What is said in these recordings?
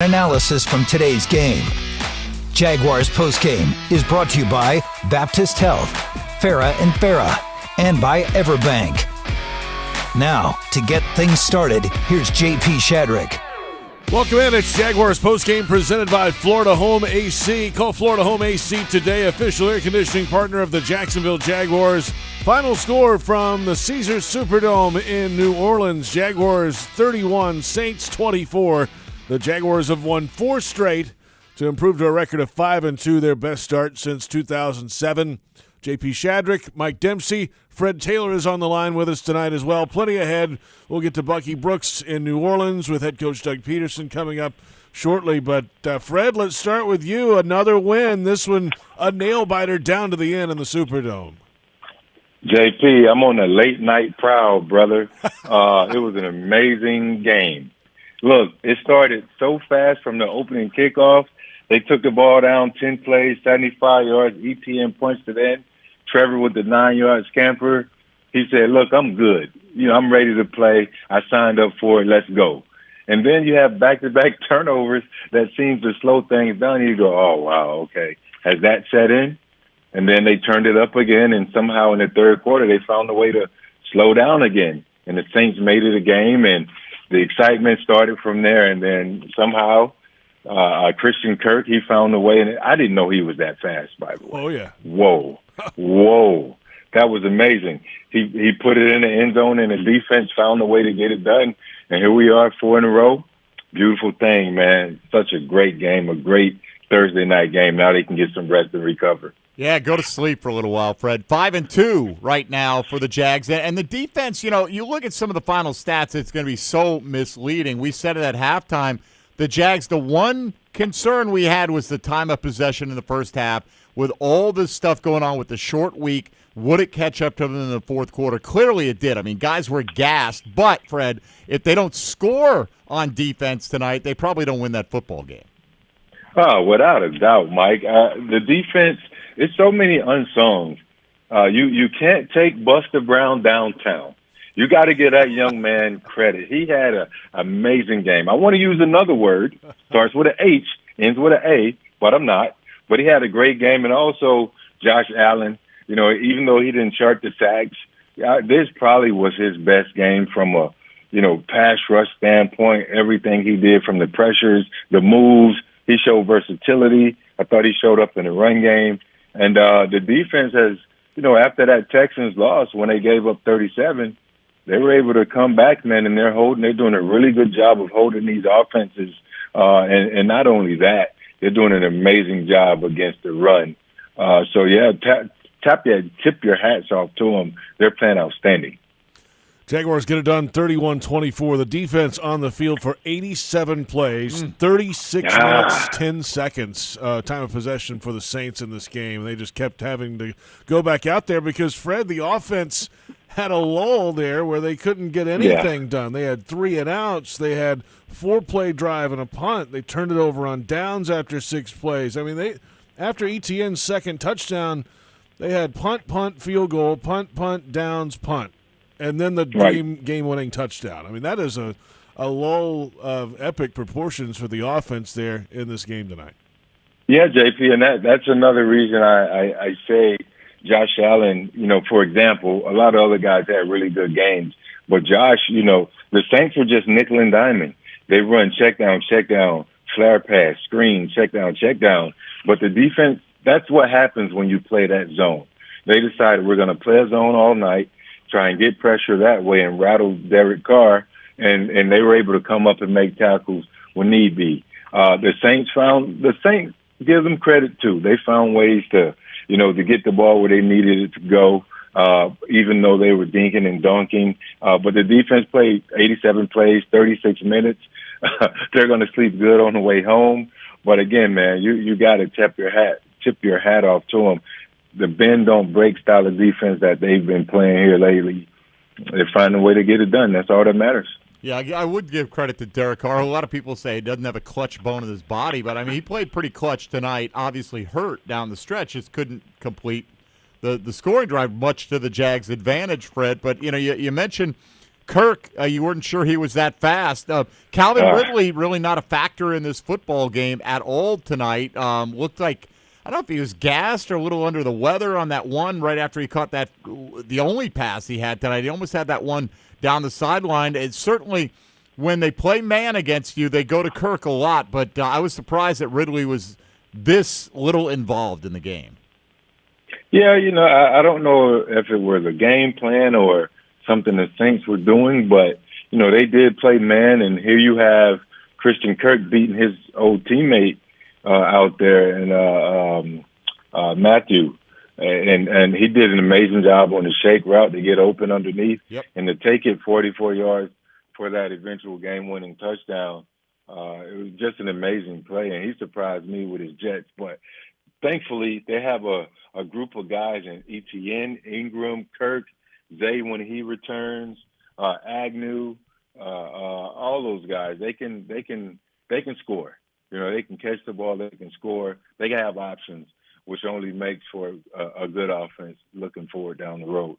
analysis from today's game. Jaguars Postgame is brought to you by Baptist Health, Farah and Farah, and by Everbank. Now, to get things started, here's JP Shadrick. Welcome in. It's Jaguars Postgame presented by Florida Home AC. Call Florida Home AC today, official air conditioning partner of the Jacksonville Jaguars. Final score from the Caesars Superdome in New Orleans. Jaguars 31, Saints 24. The Jaguars have won 4 straight to improve to a record of 5-2, their best start since 2007. JP Shadrick, Mike Dempsey, Fred Taylor is on the line with us tonight as well. Plenty ahead. We'll get to Bucky Brooks in New Orleans with head coach Doug Peterson coming up shortly. But, Fred, let's start with you. Another win. This one a nail-biter down to the end in the Superdome. JP, I'm on a late night prowl, brother. It was an amazing game. Look, it started so fast from the opening kickoff. They took the ball down 10 plays, 75 yards, ETN points to the end. Trevor with the 9-yard scamper. He said, look, I'm good. I'm ready to play. I signed up for it. Let's go. And then you have back-to-back turnovers that seem to slow things down. You go, oh, wow, okay. Has that set in? And then they turned it up again, and somehow in the third quarter they found a way to slow down again. And the Saints made it a game, and the excitement started from there. And then somehow Christian Kirk, he found a way. And I didn't know he was that fast, by the way. Oh, yeah. Whoa. That was amazing. He put it in the end zone, and the defense found a way to get it done. And here we are, 4 in a row. Beautiful thing, man. Such a great game, a great Thursday night game. Now they can get some rest and recover. Yeah, go to sleep for a little while, Fred. 5-2 right now for the Jags. And the defense, you look at some of the final stats, it's going to be so misleading. We said it at halftime. The Jags, the one concern we had was the time of possession in the first half. With all this stuff going on with the short week, would it catch up to them in the fourth quarter? Clearly it did. I mean, guys were gassed. But, Fred, if they don't score on defense tonight, they probably don't win that football game. Oh, without a doubt, Mike. The defense, it's so many unsung. You can't take Buster Brown downtown. You got to give that young man credit. He had an amazing game. I want to use another word. Starts with an H, ends with an A, but I'm not. But he had a great game. And also Josh Allen, even though he didn't chart the sacks, this probably was his best game from a, pass rush standpoint. Everything he did from the pressures, the moves, he showed versatility. I thought he showed up in the run game. And the defense has, after that Texans loss, when they gave up 37, they were able to come back, man, and they're doing a really good job of holding these offenses. And not only that, they're doing an amazing job against the run. Tip your hats off to them. They're playing outstanding. Jaguars get it done 31-24. The defense on the field for 87 plays, 36 minutes, 10 seconds time of possession for the Saints in this game. They just kept having to go back out there because, Fred, the offense had a lull there where they couldn't get anything done. They had 3 and outs. They had 4-play drive and a punt. They turned it over on downs after 6 plays. I mean, after ETN's second touchdown, they had punt, field goal, punt, downs, punt. And then the game-winning touchdown. I mean, that is a lull of epic proportions for the offense there in this game tonight. Yeah, JP, and that's another reason I say Josh Allen, for example, a lot of other guys had really good games. But Josh, the Saints were just nickel and diming. They run check down, flare pass, screen, check down. But the defense, that's what happens when you play that zone. They decided we're going to play a zone all night, try and get pressure that way and rattle Derek Carr, and they were able to come up and make tackles when need be. The Saints give them credit too. They found ways to get the ball where they needed it to go, even though they were dinking and dunking. But the defense played 87 plays, 36 minutes. They're going to sleep good on the way home. But again, man, you got to tip your hat off to them. The bend don't break style of defense that they've been playing here lately. They're finding a way to get it done. That's all that matters. Yeah, I would give credit to Derek Carr. A lot of people say he doesn't have a clutch bone in his body, but, I mean, he played pretty clutch tonight, obviously hurt down the stretch. Just couldn't complete the scoring drive, much to the Jags' advantage, Fred. But, you mentioned Kirk, you weren't sure he was that fast. Calvin Ridley really not a factor in this football game at all tonight. Looked like, I don't know if he was gassed or a little under the weather on that one right after he caught the only pass he had tonight. He almost had that one down the sideline. It's certainly, when they play man against you, they go to Kirk a lot, but I was surprised that Ridley was this little involved in the game. Yeah, I don't know if it was a game plan or something the Saints were doing, but, they did play man, and here you have Christian Kirk beating his old teammate out there, and Matthew. And he did an amazing job on the shake route to get open underneath and to take it 44 yards for that eventual game-winning touchdown. It was just an amazing play, and he surprised me with his Jets. But thankfully, they have a group of guys in Etienne, Ingram, Kirk, Zay when he returns, Agnew, all those guys. They can score. They can catch the ball. They can score. They can have options, which only makes for a good offense looking forward down the road.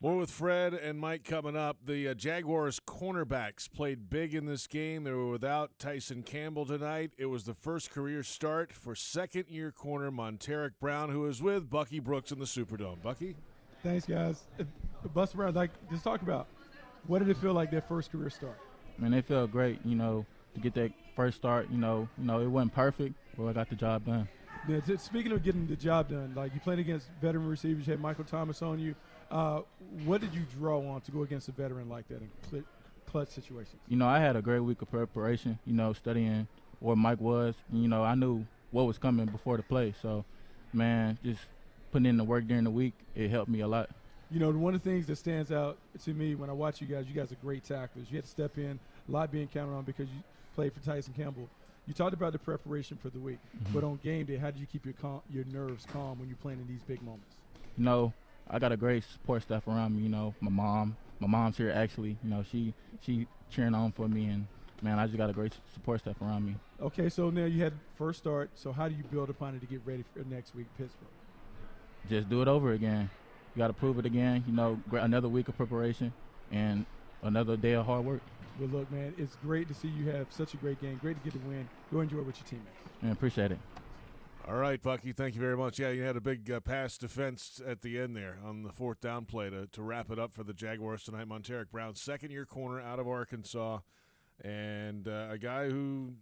More with Fred and Mike coming up. The Jaguars cornerbacks played big in this game. They were without Tyson Campbell tonight. It was the first career start for second-year corner Monteric Brown, who is with Bucky Brooks in the Superdome. Bucky? Thanks, guys. Buster Brown, just talk about, what did it feel like their first career start? Man, it felt great, to get that first start. It wasn't perfect, but I got the job done. Yeah, speaking of getting the job done, you played against veteran receivers. You had Michael Thomas on you. What did you draw on to go against a veteran like that in clutch situations? I had a great week of preparation, studying where Mike was. And, I knew what was coming before the play. So, man, just putting in the work during the week, it helped me a lot. One of the things that stands out to me when I watch you guys are great tacklers. You had to step in, a lot being counted on because you played for Tyson Campbell. You talked about the preparation for the week, but on game day, how did you keep your nerves calm when you're playing in these big moments? I got a great support staff around me. My mom's here actually. She cheering on for me, and man, I just got a great support staff around me. Okay, so now you had first start. So how do you build upon it to get ready for next week, Pittsburgh? Just do it over again. You got to prove it again. Another week of preparation and another day of hard work. Well, look, man, it's great to see you have such a great game. Great to get the win. Go enjoy it with your teammates. Man, appreciate it. All right, Bucky, thank you very much. Yeah, you had a big pass defense at the end there on the fourth down play to wrap it up for the Jaguars tonight. Monteric Brown, second-year corner out of Arkansas, and a guy who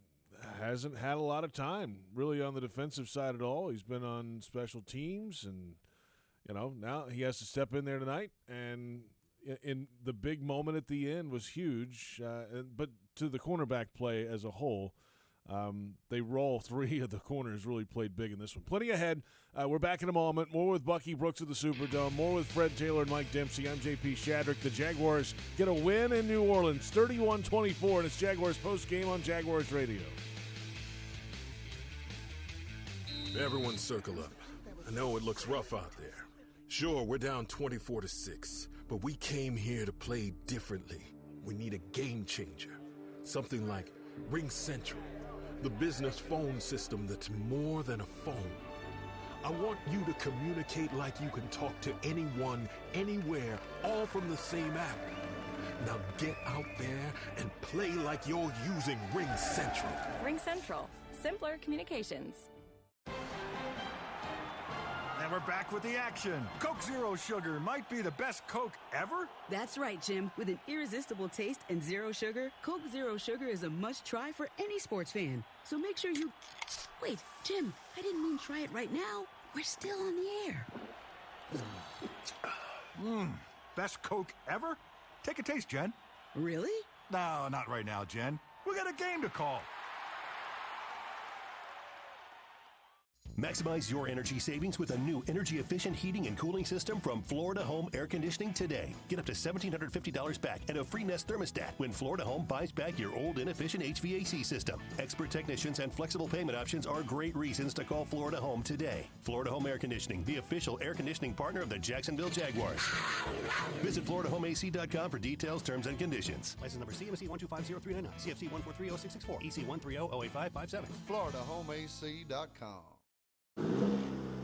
hasn't had a lot of time really on the defensive side at all. He's been on special teams, and now he has to step in there tonight, and in the big moment at the end was huge. But to the cornerback play as a whole, they roll three of the corners really played big in this one. Plenty ahead. We're back in a moment. More with Bucky Brooks of the Superdome. More with Fred Taylor and Mike Dempsey. I'm JP Shadrick. The Jaguars get a win in New Orleans, 31-24, and it's Jaguars postgame on Jaguars Radio. Everyone circle up. I know it looks rough out there. Sure, we're down 24-6, but we came here to play differently. We need a game changer. Something like Ring Central, the business phone system that's more than a phone. I want you to communicate like you can talk to anyone, anywhere, all from the same app. Now get out there and play like you're using Ring Central. Ring Central. Simpler communications. And we're back with the action. Coke Zero Sugar might be the best Coke ever. That's right, Jim. With an irresistible taste and zero sugar, Coke Zero Sugar is a must-try for any sports fan. So make sure you... Wait, Jim, I didn't mean try it right now. We're still on the air. Best Coke ever? Take a taste, Jen. Really? No, not right now, Jen. We got a game to call. Maximize your energy savings with a new energy-efficient heating and cooling system from Florida Home Air Conditioning today. Get up to $1,750 back and a free Nest thermostat when Florida Home buys back your old inefficient HVAC system. Expert technicians and flexible payment options are great reasons to call Florida Home today. Florida Home Air Conditioning, the official air conditioning partner of the Jacksonville Jaguars. Visit FloridaHomeAC.com for details, terms, and conditions. License number CMC 1250399, CFC 1430664, EC 130-08557. FloridaHomeAC.com.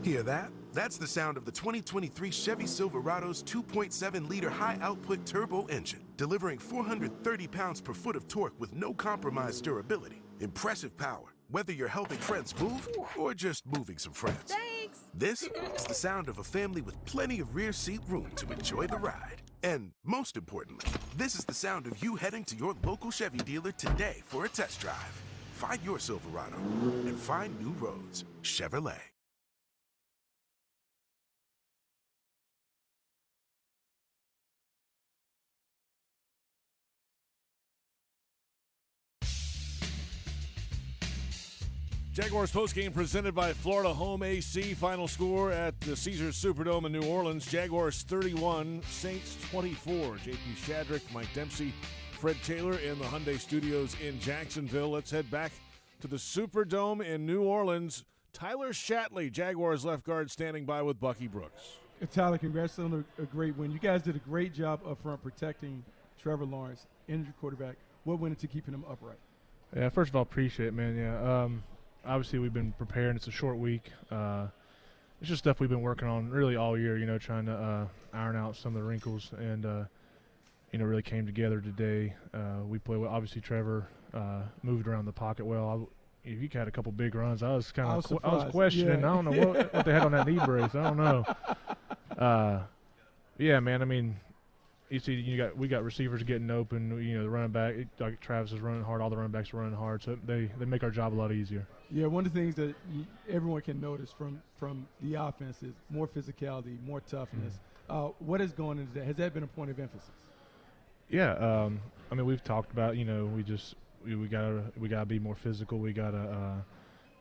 Hear that? That's the sound of the 2023 Chevy Silverado's 2.7-liter high-output turbo engine, delivering 430 pounds per foot of torque with no compromised durability. Impressive power, whether you're helping friends move or just moving some friends. Thanks! This is the sound of a family with plenty of rear seat room to enjoy the ride. And most importantly, this is the sound of you heading to your local Chevy dealer today for a test drive. Find your Silverado and find new roads. Chevrolet. Jaguars postgame presented by Florida Home AC. Final score at the Caesars Superdome in New Orleans. Jaguars 31, Saints 24. JP Shadrick, Mike Dempsey, Fred Taylor in the Hyundai Studios in Jacksonville. Let's head back to the Superdome in New Orleans. Tyler Shatley, Jaguars left guard, standing by with Bucky Brooks. Tyler, congrats on a great win. You guys did a great job up front protecting Trevor Lawrence, injured quarterback. What went into keeping him upright? Yeah, first of all, appreciate it, man. Yeah, obviously we've been preparing. It's a short week. It's just stuff we've been working on really all year, trying to iron out some of the wrinkles, and really came together today. We played well. Obviously Trevor moved around the pocket well. He had a couple big runs. I was questioning. Yeah. I don't know what they had on that knee brace. I don't know. Yeah, man. I mean, you see, we got receivers getting open. The running back, like Travis is running hard. All the running backs are running hard, so they make our job a lot easier. Yeah, one of the things that everyone can notice from the offense is more physicality, more toughness. What is going into that? Has that been a point of emphasis? Yeah, I mean, we've talked about. We gotta be more physical. We gotta.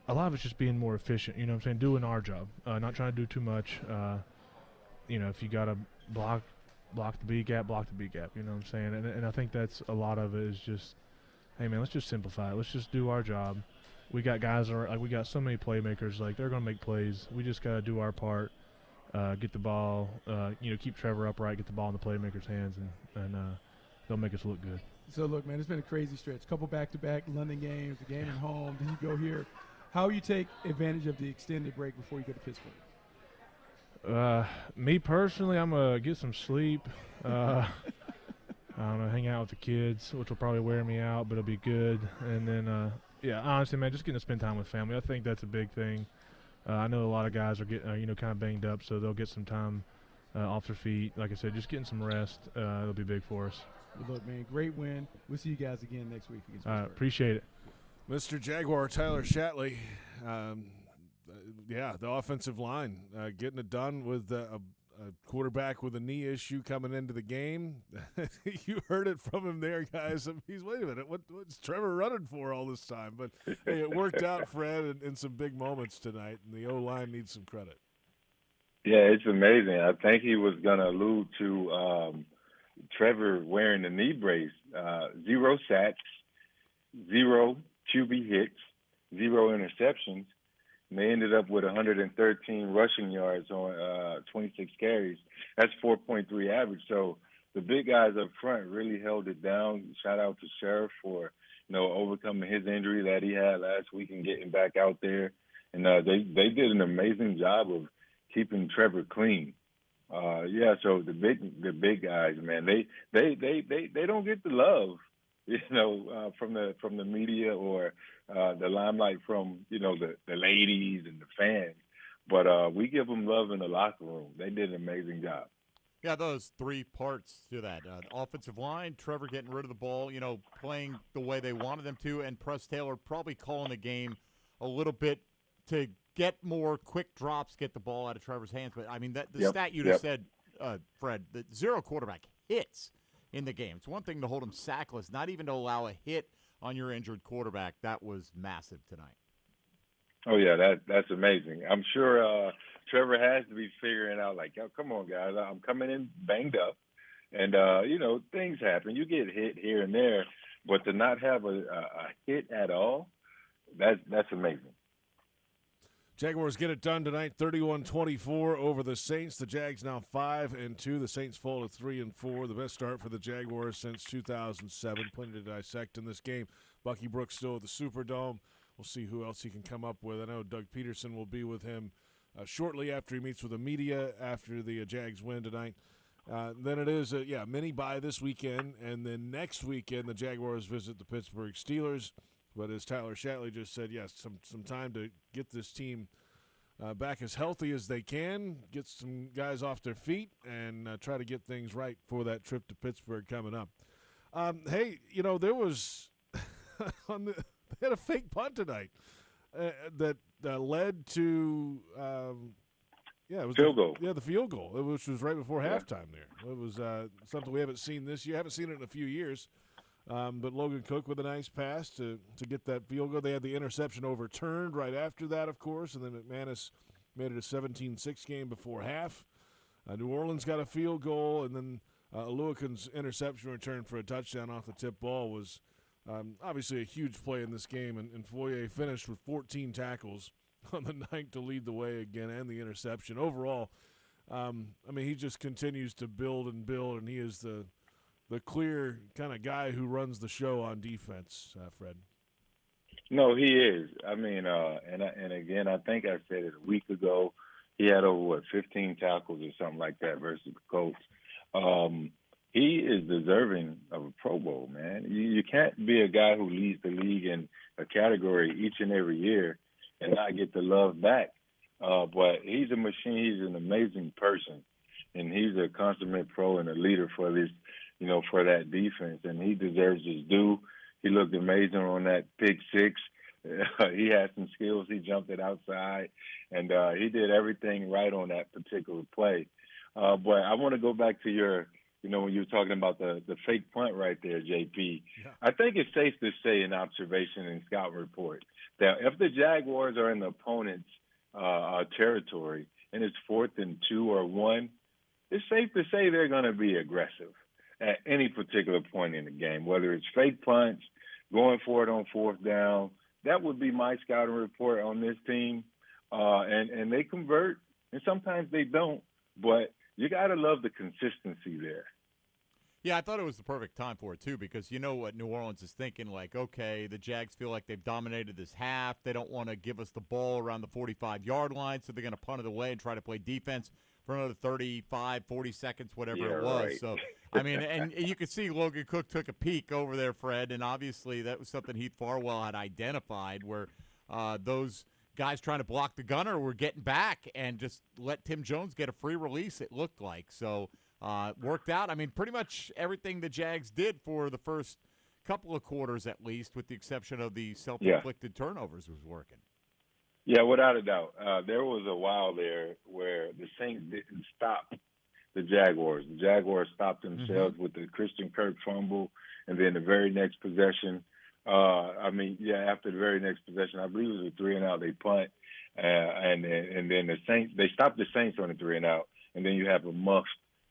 A lot of it's just being more efficient. You know what I'm saying? Doing our job, not trying to do too much. If you gotta block the B gap, block the B gap. You know what I'm saying? And I think that's a lot of it is just, hey man, let's just simplify it. Let's just do our job. We got guys we got so many playmakers. Like, they're gonna make plays. We just gotta do our part. Get the ball. Keep Trevor upright. Get the ball in the playmakers' hands, and they'll make us look good. So look, man, it's been a crazy stretch. Couple back-to-back London games, a game at home. Then you go here. How you take advantage of the extended break before you go to Pittsburgh? Me personally, I'm gonna get some sleep. I don't know, hang out with the kids, which will probably wear me out, but it'll be good. And then, honestly, man, just getting to spend time with family. I think that's a big thing. I know a lot of guys are getting, kind of banged up, so they'll get some time off their feet. Like I said, just getting some rest. It'll be big for us. Well, look, man, great win. We'll see you guys again next week against Pittsburgh. Appreciate it. Mr. Jaguar Tyler Shatley. The offensive line getting it done with a quarterback with a knee issue coming into the game. You heard it from him there, guys. He's, wait a minute, what's Trevor running for all this time? But hey, it worked out, Fred, in some big moments tonight, and the O-line needs some credit. Yeah, it's amazing. I think he was going to allude to Trevor wearing the knee brace. 0 sacks, 0 QB hits, 0 interceptions. And they ended up with 113 rushing yards on 26 carries. That's 4.3 average. So the big guys up front really held it down. Shout out to Sheriff for, overcoming his injury that he had last week and getting back out there. And they did an amazing job of keeping Trevor clean. So the big guys, man, they don't get the love, from the media or the limelight from the ladies and the fans, but we give them love in the locker room. They did an amazing job. Yeah, those three parts to that: offensive line, Trevor getting rid of the ball, playing the way they wanted them to, and Press Taylor probably calling the game a little bit to get more quick drops, get the ball out of Trevor's hands. But I mean, stat you just said, Fred, the 0 quarterback hits in the game. It's one thing to hold him sackless, not even to allow a hit on your injured quarterback. That was massive tonight. Oh, yeah, that's amazing. I'm sure Trevor has to be figuring out, like, oh, come on, guys, I'm coming in banged up. And, things happen. You get hit here and there, but to not have a hit at all, that's amazing. Jaguars get it done tonight, 31-24 over the Saints. The Jags now 5-2. The Saints fall to 3-4. The best start for the Jaguars since 2007. Plenty to dissect in this game. Bucky Brooks still at the Superdome. We'll see who else he can come up with. I know Doug Peterson will be with him shortly after he meets with the media after the Jags win tonight. Then it is a mini bye this weekend, and then next weekend the Jaguars visit the Pittsburgh Steelers. But as Tyler Shatley just said, yes, some time to get this team back as healthy as they can, get some guys off their feet, and try to get things right for that trip to Pittsburgh coming up. Hey, there was they had a fake punt tonight that led to it was field goal. Yeah, the field goal, which was right before halftime. There, it was something we haven't seen this year. Haven't seen it in a few years. But Logan Cook with a nice pass to get that field goal. They had the interception overturned right after that, of course, and then McManus made it a 17-6 game before half. New Orleans got a field goal, and then Aluakin's interception return for a touchdown off the tip ball was obviously a huge play in this game, and Foye finished with 14 tackles on the night to lead the way again, and the interception. Overall, he just continues to build, and he is the clear kind of guy who runs the show on defense, Fred. No, he is. And again, I think I said it a week ago. He had over 15 tackles or something like that versus the Colts. He is deserving of a Pro Bowl, man. You can't be a guy who leads the league in a category each and every year and not get the love back. But he's a machine. He's an amazing person, and he's a consummate pro and a leader for this. For that defense, and he deserves his due. He looked amazing on that pick six. He had some skills. He jumped it outside, and he did everything right on that particular play. But I want to go back to your, when you were talking about the fake punt right there, JP. Yeah. I think it's safe to say in observation and scout report that if the Jaguars are in the opponent's territory and it's 4th and 2 or 1, it's safe to say they're going to be aggressive at any particular point in the game, whether it's fake punts, going for it on 4th down. That would be my scouting report on this team. And they convert, and sometimes they don't, but you got to love the consistency there. Yeah, I thought it was the perfect time for it, too, because you know what New Orleans is thinking, like, okay, the Jags feel like they've dominated this half. They don't want to give us the ball around the 45-yard line, so they're going to punt it away and try to play defense for another 35, 40 seconds, whatever it was. Right. So, and you could see Logan Cook took a peek over there, Fred, and obviously that was something Heath Farwell had identified where those guys trying to block the gunner were getting back and just let Tim Jones get a free release, it looked like. So, worked out. Pretty much everything the Jags did for the first couple of quarters at least, with the exception of the self-inflicted turnovers, was working. Yeah, without a doubt. There was a while there where the Saints didn't stop the Jaguars. The Jaguars stopped themselves with the Christian Kirk fumble, and then the very next possession, after the very next possession, I believe it was a 3-and-out, they punt, and then the Saints, they stopped the Saints on the 3-and-out, and then you have a muffed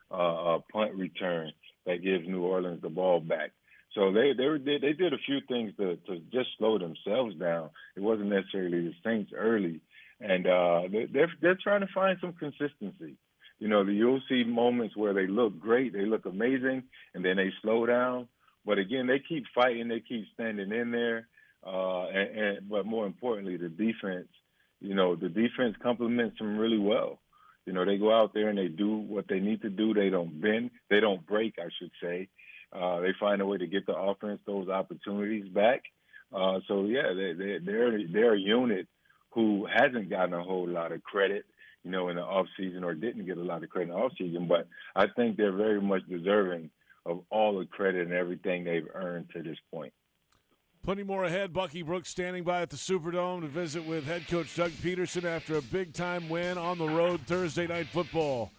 punt return that gives New Orleans the ball back. So they did a few things to just slow themselves down. It wasn't necessarily the Saints early, and they're trying to find some consistency. You'll see moments where they look great, they look amazing, and then they slow down. But again, they keep fighting, they keep standing in there. But more importantly, the defense. The defense complements them really well. They go out there and they do what they need to do. They don't bend, they don't break, I should say. They find a way to get the offense those opportunities back. They're a unit who hasn't gotten a whole lot of credit, in the offseason, or didn't get a lot of credit in the offseason. But I think they're very much deserving of all the credit and everything they've earned to this point. Plenty more ahead. Bucky Brooks standing by at the Superdome to visit with head coach Doug Peterson after a big-time win on the road Thursday Night Football.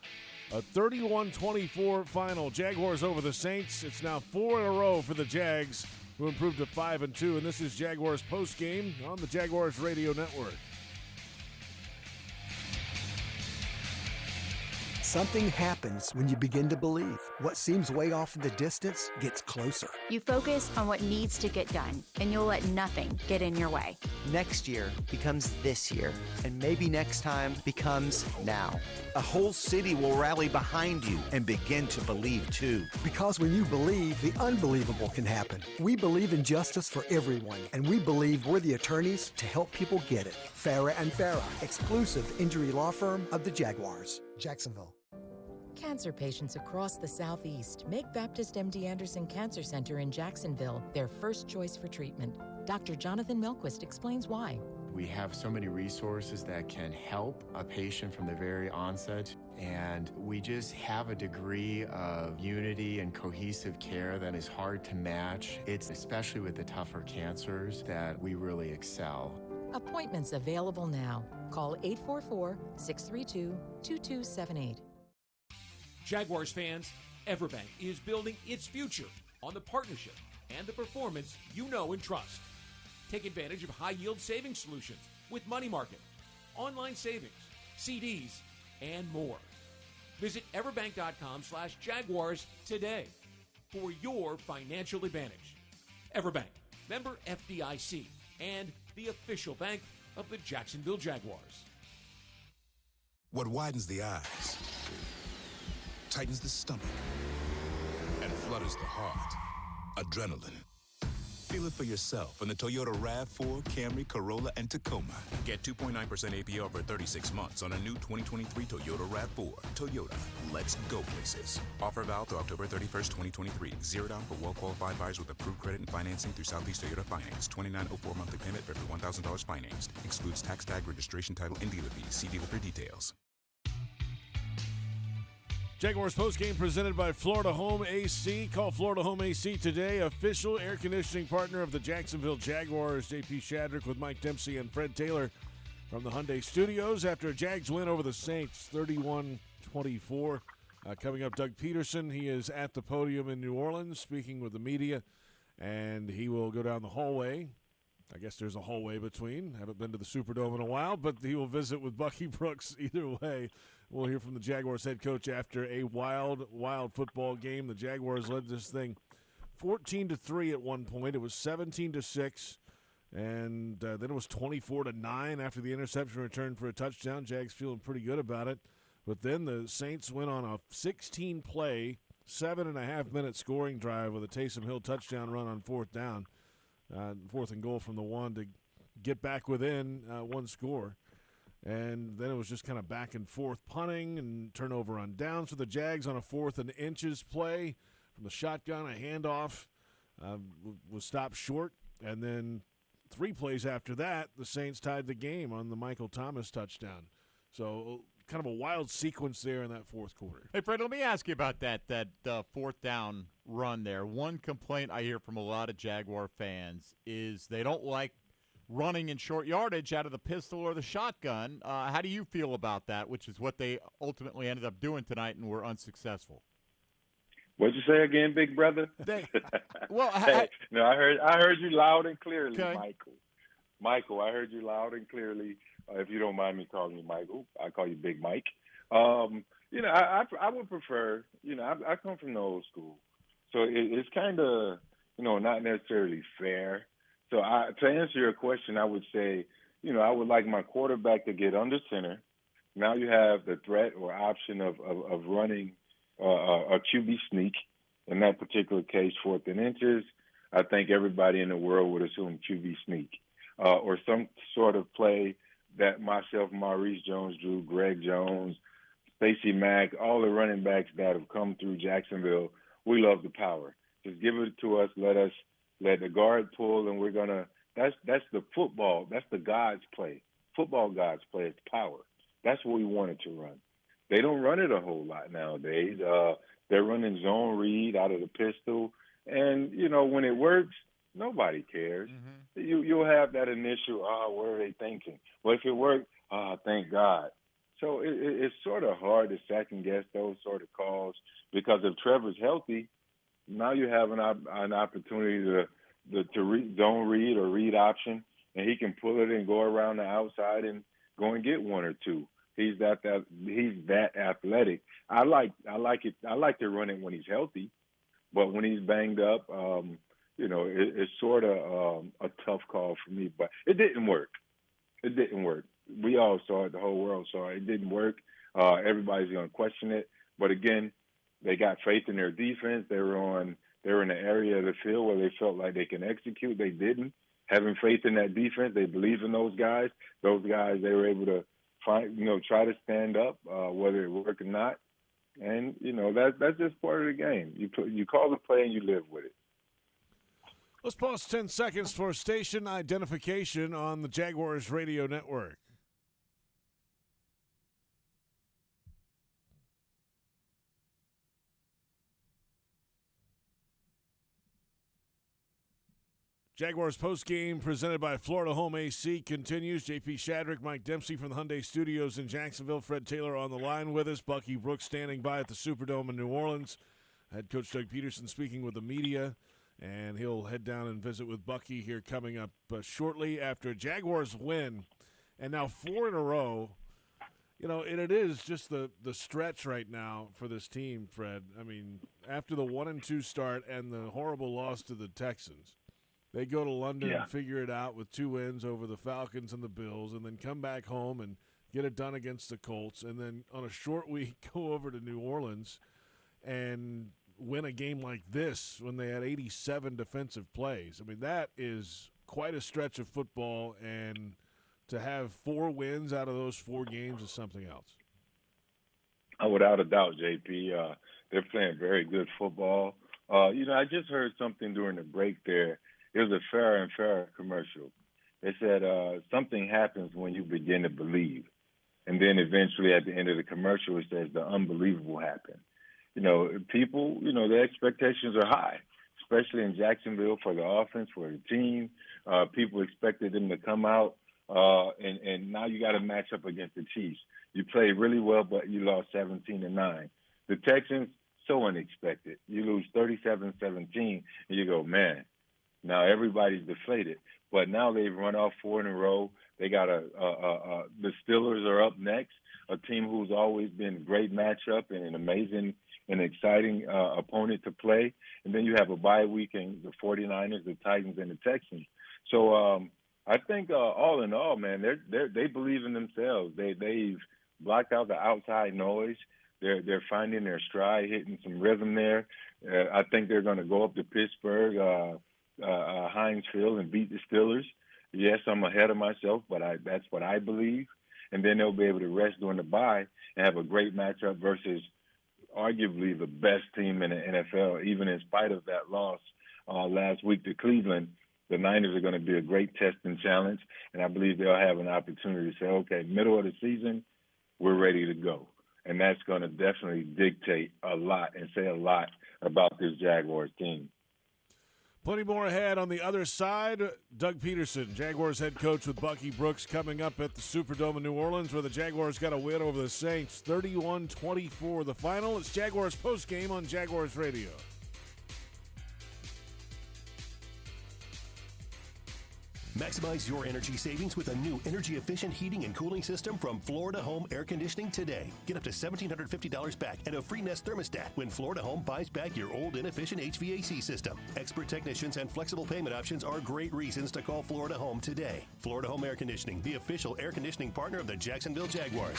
A 31-24 final. Jaguars over the Saints. It's now 4 in a row for the Jags, who improved to 5-2. And this is Jaguars Postgame on the Jaguars Radio Network. Something happens when you begin to believe. what seems way off in the distance gets closer. You focus on what needs to get done, and you'll let nothing get in your way. Next year becomes this year, and maybe next time becomes now. A whole city will rally behind you and begin to believe too. Because when you believe, the unbelievable can happen. We believe in justice for everyone, and we believe we're the attorneys to help people get it. Farah and Farah, exclusive injury law firm of the Jaguars. Jacksonville. Cancer patients across the Southeast make Baptist MD Anderson Cancer Center in Jacksonville their first choice for treatment. Dr. Jonathan Milquist explains why. We have so many resources that can help a patient from the very onset, and we just have a degree of unity and cohesive care that is hard to match. It's especially with the tougher cancers that we really excel. Appointments available now. Call 844-632-2278. Jaguars fans, Everbank is building its future on the partnership and the performance you know and trust. Take advantage of high-yield savings solutions with money market, online savings, CDs, and more. Visit everbank.com/Jaguars today for your financial advantage. Everbank, member FDIC, and the official bank of the Jacksonville Jaguars. What widens the eyes, tightens the stomach, and flutters the heart. Adrenaline. Feel it for yourself in the Toyota RAV4, Camry, Corolla, and Tacoma. Get 2.9% APR for 36 months on a new 2023 Toyota RAV4. Toyota, let's go places. Offer valid through October 31st, 2023. Zero down for well-qualified buyers with approved credit and financing through Southeast Toyota Finance. $29.04 monthly payment for every $1,000 financed. Excludes tax, tag, registration, title, and dealer fees. See dealer for details. Jaguars postgame presented by Florida Home AC. Call Florida Home AC today. Official air conditioning partner of the Jacksonville Jaguars. JP Shadrick with Mike Dempsey and Fred Taylor from the Hyundai Studios after a Jags win over the Saints, 31-24. Coming up, Doug Peterson. He is at the podium in New Orleans speaking with the media, and he will go down the hallway. I guess there's a hallway between. Haven't been to the Superdome in a while, but he will visit with Bucky Brooks either way. We'll hear from the Jaguars head coach after a wild, wild football game. The Jaguars led this thing 14-3 at one point. It was 17-6, and then it was 24-9 after the interception return for a touchdown. Jags feeling pretty good about it. But then the Saints went on a 16-play, 7.5-minute scoring drive with a Taysom Hill touchdown run on fourth down, fourth and goal from the one to get back within one score. And then it was just kind of back and forth punting and turnover on downs for the Jags on a 4th and inches play from the shotgun. A handoff was stopped short. And then 3 plays after that, the Saints tied the game on the Michael Thomas touchdown. So kind of a wild sequence there in that fourth quarter. Hey, Fred, let me ask you about that fourth down run there. One complaint I hear from a lot of Jaguar fans is they don't like running in short yardage out of the pistol or the shotgun. How do you feel about that, which is what they ultimately ended up doing tonight and were unsuccessful? What'd you say again, big brother? Well, no, I heard you loud and clearly, okay. Michael, I heard you loud and clearly. If you don't mind me calling you Michael, I call you Big Mike. I would prefer, I come from the old school. So it's kind of, not necessarily fair. So to answer your question, I would say, I would like my quarterback to get under center. Now you have the threat or option of running a QB sneak. In that particular case, 4th and inches, I think everybody in the world would assume QB sneak or some sort of play that myself, Maurice Jones-Drew, Greg Jones, Stacey Mack, all the running backs that have come through Jacksonville, we love the power. Just give it to us. Let the guard pull, and we're gonna. That's the football. That's the God's play. Football God's play. It's power. That's what we wanted to run. They don't run it a whole lot nowadays. They're running zone read out of the pistol, and when it works, nobody cares. Mm-hmm. You'll have that initial, what are they thinking? Well, if it worked, thank God. So it's sort of hard to second guess those sort of calls because if Trevor's healthy, now you have an opportunity to zone read or read option, and he can pull it and go around the outside and go and get 1 or 2. He's that athletic. I like it. I like to run it when he's healthy, but when he's banged up, it's sort of a tough call for me. But it didn't work. We all saw it. The whole world saw it. It didn't work. Everybody's going to question it. But again, they got faith in their defense. They were in an area of the field where they felt like they can execute. They didn't. Having faith in that defense, they believe in those guys. Those guys, they were able to try to stand up, whether it worked or not. And that's just part of the game. You call the play and you live with it. Let's pause 10 seconds for station identification on the Jaguars radio network. Jaguars postgame presented by Florida Home AC continues. JP Shadrick, Mike Dempsey from the Hyundai Studios in Jacksonville. Fred Taylor on the line with us. Bucky Brooks standing by at the Superdome in New Orleans. Head coach Doug Peterson speaking with the media, and he'll head down and visit with Bucky here coming up shortly after a Jaguars win. And now 4 in a row. And it is just the stretch right now for this team, Fred. I mean, after the 1-2 start and the horrible loss to the Texans, they go to London and figure it out with 2 wins over the Falcons and the Bills, and then come back home and get it done against the Colts, and then on a short week go over to New Orleans and win a game like this when they had 87 defensive plays. I mean, that is quite a stretch of football, and to have 4 wins out of those 4 games is something else. Without a doubt, JP. They're playing very good football. I just heard something during the break there. It was a Farrah and Farrah commercial. They said something happens when you begin to believe. And then eventually at the end of the commercial, it says the unbelievable happened. People, their expectations are high, especially in Jacksonville for the offense, for the team. People expected them to come out, and now you got to match up against the Chiefs. You played really well, but you lost 17-9. The Texans, so unexpected. You lose 37-17, and you go, man. Now everybody's deflated, but now they've run off 4 in a row. They got the Steelers are up next, a team who's always been a great matchup and an amazing and exciting opponent to play. And then you have a bye week in the 49ers, the Titans, and the Texans. So I think all in all, man, they believe in themselves. They've blocked out the outside noise. They're finding their stride, hitting some rhythm there. I think they're going to go up to Pittsburgh. Heinz Field and beat the Steelers. Yes, I'm ahead of myself, but that's what I believe. And then they'll be able to rest during the bye and have a great matchup versus arguably the best team in the NFL, even in spite of that loss last week to Cleveland. The Niners are going to be a great test and challenge, and I believe they'll have an opportunity to say, okay, middle of the season, we're ready to go. And that's going to definitely dictate a lot and say a lot about this Jaguars team. Plenty more ahead on the other side. Doug Peterson, Jaguars head coach with Bucky Brooks, coming up at the Superdome in New Orleans, where the Jaguars got a win over the Saints, 31-24 the final. It's Jaguars postgame on Jaguars Radio. Maximize your energy savings with a new energy-efficient heating and cooling system from Florida Home Air Conditioning today. Get up to $1,750 back and a free Nest thermostat when Florida Home buys back your old inefficient HVAC system. Expert technicians and flexible payment options are great reasons to call Florida Home today. Florida Home Air Conditioning, the official air conditioning partner of the Jacksonville Jaguars.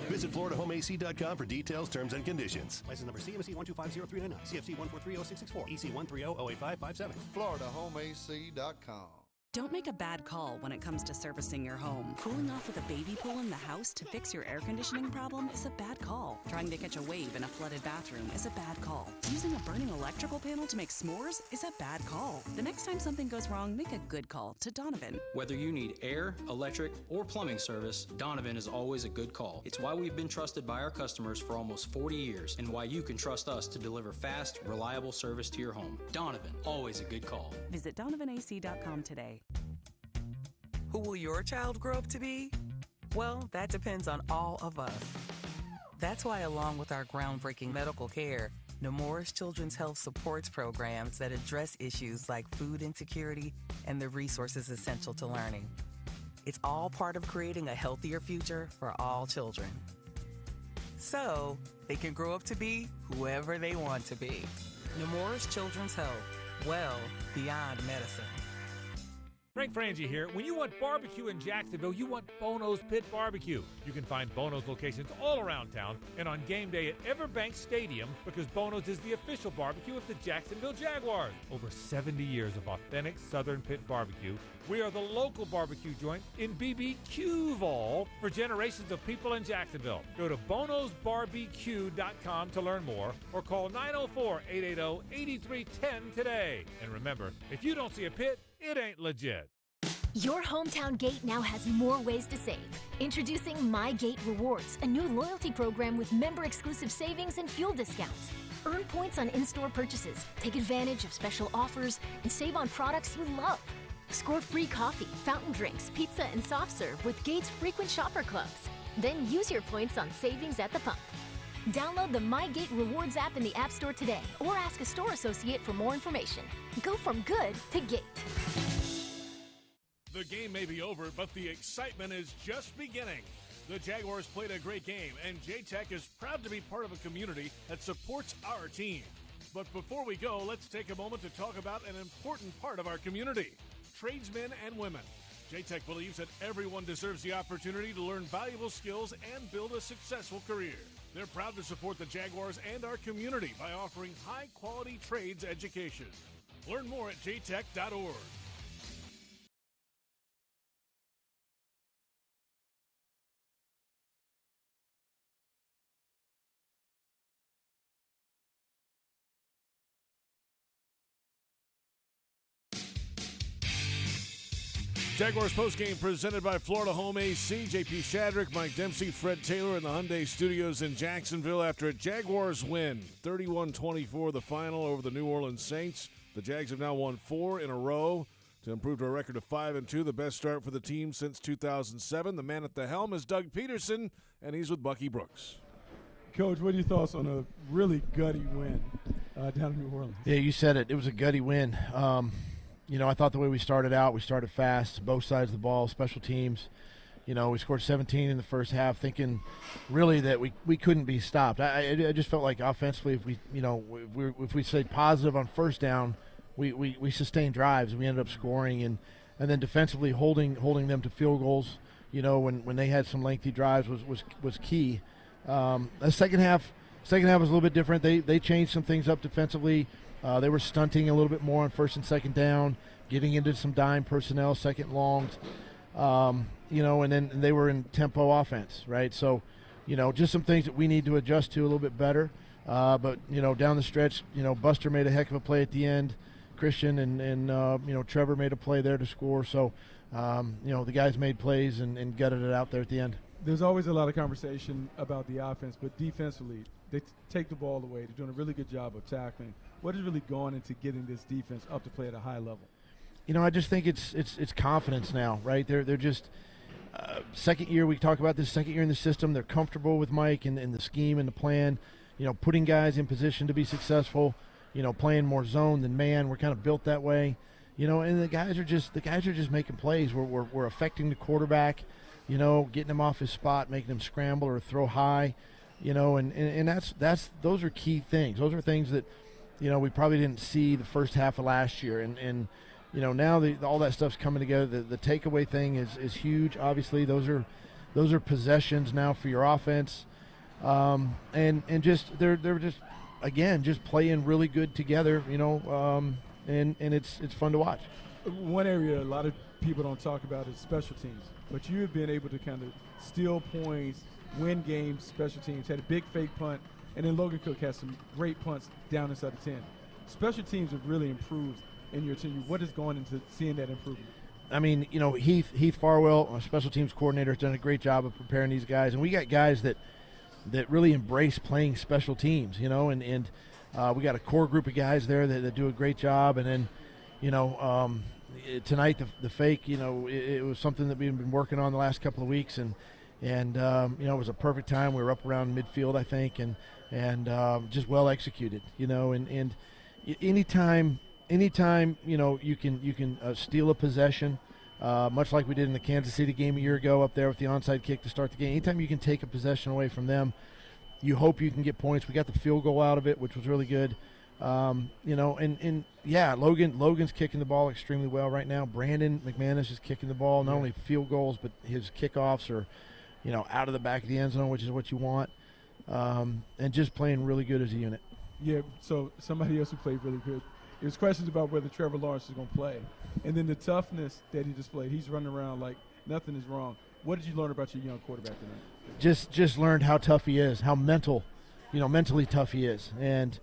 Visit FloridaHomeAC.com for details, terms, and conditions. License number CMC 1250399, CFC 1430664, EC 130-08557. FloridaHomeAC.com. Don't make a bad call when it comes to servicing your home. Cooling off with a baby pool in the house to fix your air conditioning problem is a bad call. Trying to catch a wave in a flooded bathroom is a bad call. Using a burning electrical panel to make s'mores is a bad call. The next time something goes wrong, make a good call to Donovan. Whether you need air, electric, or plumbing service, Donovan is always a good call. It's why we've been trusted by our customers for almost 40 years and why you can trust us to deliver fast, reliable service to your home. Donovan, always a good call. Visit DonovanAC.com today. Who will your child grow up to be? Well, that depends on all of us. That's why, along with our groundbreaking medical care, Nemours Children's Health supports programs that address issues like food insecurity and the resources essential to learning. It's all part of creating a healthier future for all children, so they can grow up to be whoever they want to be. Nemours Children's Health, well beyond medicine. Frank Frangie here. When you want barbecue in Jacksonville, you want Bono's Pit Barbecue. You can find Bono's locations all around town and on game day at Everbank Stadium, because Bono's is the official barbecue of the Jacksonville Jaguars. Over 70 years of authentic Southern Pit Barbecue. We are the local barbecue joint in BBQval for generations of people in Jacksonville. Go to bonosbarbq.com to learn more or call 904-880-8310 today. And remember, if you don't see a pit, it ain't legit. Your hometown gate now has more ways to save. Introducing My Gate Rewards, a new loyalty program with member-exclusive savings and fuel discounts. Earn points on in-store purchases, take advantage of special offers, and save on products you love. Score free coffee, fountain drinks, pizza, and soft serve with Gates frequent shopper clubs. Then use your points on savings at the pump. Download the My Gate Rewards app in the App Store today or ask a store associate for more information. Go from good to Gate. The game may be over, but the excitement is just beginning. The Jaguars played a great game, and J-Tech is proud to be part of a community that supports our team. But before we go, let's take a moment to talk about an important part of our community, tradesmen and women. J-Tech believes that everyone deserves the opportunity to learn valuable skills and build a successful career. They're proud to support the Jaguars and our community by offering high-quality trades education. Learn more at jtech.org. Jaguars postgame presented by Florida Home AC. JP Shadrick, Mike Dempsey, Fred Taylor in the Hyundai Studios in Jacksonville after a Jaguars win. 31-24 the final over the New Orleans Saints. The Jags have now won 4 in a row to improve to a record of 5-2, the best start for the team since 2007. The man at the helm is Doug Peterson, and he's with Bucky Brooks. Coach, what are your thoughts on a really gutty win down in New Orleans? Yeah, you said it. It was a gutty win. You know, I thought the way we started out, we started fast, both sides of the ball, special teams. You know, we scored 17 in the first half, thinking really that we couldn't be stopped. I just felt like offensively, if we stayed positive on first down, we sustained drives and we ended up scoring, and then defensively holding them to field goals. You know, when they had some lengthy drives was key. The second half was a little bit different. They changed some things up defensively. They were stunting a little bit more on first and second down, getting into some dime personnel, second longs, and then they were in tempo offense, right? So, just some things that we need to adjust to a little bit better. But down the stretch, Buster made a heck of a play at the end. Christian and Trevor made a play there to score. So, the guys made plays and gutted it out there at the end. There's always a lot of conversation about the offense, but defensively, they take the ball away. They're doing a really good job of tackling. What is really going into getting this defense up to play at a high level? I just think it's confidence now, right? They're just second year. We talk about this second year in the system. They're comfortable with Mike and the scheme and the plan. Putting guys in position to be successful. Playing more zone than man. We're kind of built that way. And the guys are just making plays. We're affecting the quarterback. Getting him off his spot, making him scramble or throw high. And those are key things. Those are things that we probably didn't see the first half of last year. And now all that stuff's coming together. The takeaway thing is huge. Obviously, those are possessions now for your offense. And just they're just playing really good together. And it's fun to watch. One area a lot of people don't talk about is special teams, but you have been able to kind of steal points, win games, special teams. Had a big fake punt, and then Logan Cook has some great punts down inside the 10. Special teams have really improved in your team. What is going into seeing that improvement? I mean, Heath Farwell, our special teams coordinator, has done a great job of preparing these guys, and we got guys that really embrace playing special teams, and we got a core group of guys there that do a great job, and then, tonight the fake, it was something that we've been working on the last couple of weeks, and it was a perfect time. We were up around midfield, I think, and just well executed, and anytime you can steal a possession, much like we did in the Kansas City game a year ago up there with the onside kick to start the game. Anytime you can take a possession away from them, you hope you can get points. We got the field goal out of it, which was really good. Logan's kicking the ball extremely well right now. Brandon McManus is kicking the ball, not only field goals, but his kickoffs are, out of the back of the end zone, which is what you want, and just playing really good as a unit. Yeah, so somebody else who played really good. There's questions about whether Trevor Lawrence is going to play. And then the toughness that he displayed. He's running around like nothing is wrong. What did you learn about your young quarterback tonight? Just learned how tough he is, how mentally tough he is. And,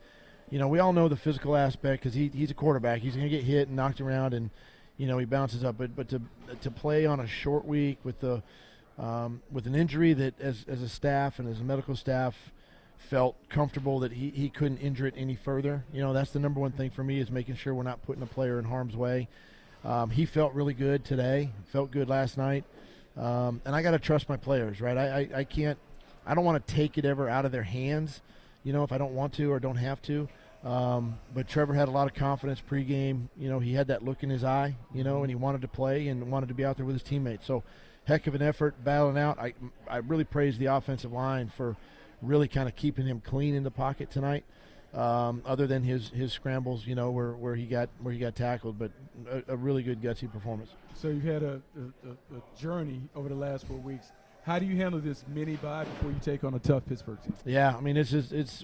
we all know the physical aspect because he's a quarterback. He's going to get hit and knocked around and, he bounces up. But to play on a short week with an injury that as a staff and as a medical staff felt comfortable that he couldn't injure it any further. That's the number one thing for me is making sure we're not putting a player in harm's way. He felt really good today, felt good last night. And I got to trust my players, right? I don't want to take it ever out of their hands, if I don't want to or don't have to. But Trevor had a lot of confidence pregame. He had that look in his eye, and he wanted to play and wanted to be out there with his teammates. So heck of an effort battling out. I really praise the offensive line for really kind of keeping him clean in the pocket tonight, other than his scrambles, where he got tackled, but a really good gutsy performance. So you've had a journey over the last 4 weeks. How do you handle this mini bye before you take on a tough Pittsburgh team? Yeah, I mean,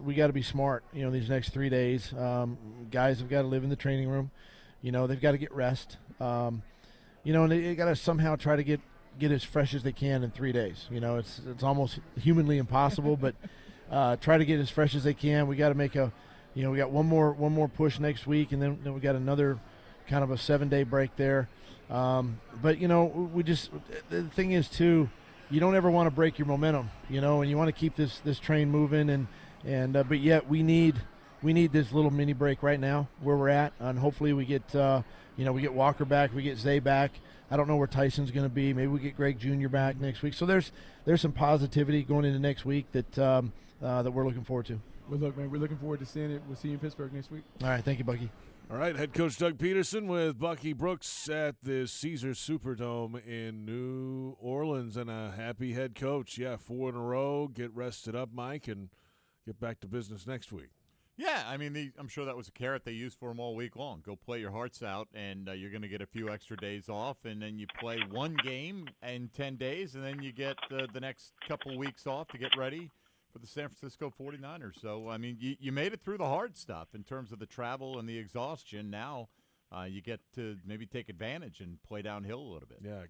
we got to be smart. These next 3 days, guys have got to live in the training room. They've got to get rest. And they got to somehow try to get as fresh as they can in 3 days. It's almost humanly impossible, but try to get as fresh as they can. We got to make we got one more push next week, and then we got another kind of a 7-day break there. But the thing is too, you don't ever want to break your momentum, and you want to keep this train moving, but yet we need this little mini break right now where we're at, and hopefully we get we get Walker back, we get Zay back. I don't know where Tyson's going to be. Maybe we get Greg Jr. back next week. So there's some positivity going into next week that we're looking forward to. Well, look, man, we're looking forward to seeing it. We'll see you in Pittsburgh next week. All right, thank you, Bucky. All right, head coach Doug Peterson with Bucky Brooks at the Caesars Superdome in New Orleans, and a happy head coach. Yeah, 4 in a row. Get rested up, Mike, and get back to business next week. Yeah, I mean, I'm sure that was a carrot they used for him all week long. Go play your hearts out, and you're going to get a few extra days off, and then you play one game in 10 days, and then you get the next couple weeks off to get ready for the San Francisco 49ers. So, I mean, you made it through the hard stuff in terms of the travel and the exhaustion. Now you get to maybe take advantage and play downhill a little bit. Yeah,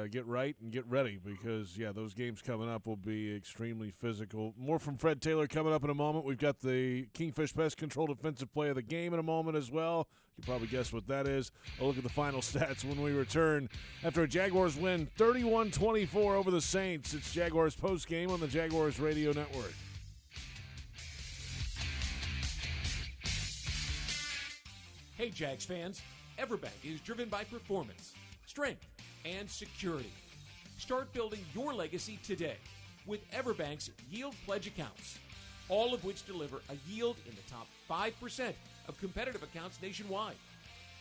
get right and get ready because, those games coming up will be extremely physical. More from Fred Taylor coming up in a moment. We've got the Kingfish Pest Control Defensive Play of the Game in a moment as well. You can probably guess what that is. I'll look at the final stats when we return. After a Jaguars win 31-24 over the Saints, it's Jaguars Postgame on the Jaguars Radio Network. Hey, Jags fans, Everbank is driven by performance, strength, and security. Start building your legacy today with Everbank's Yield Pledge accounts, all of which deliver a yield in the top 5% of competitive accounts nationwide.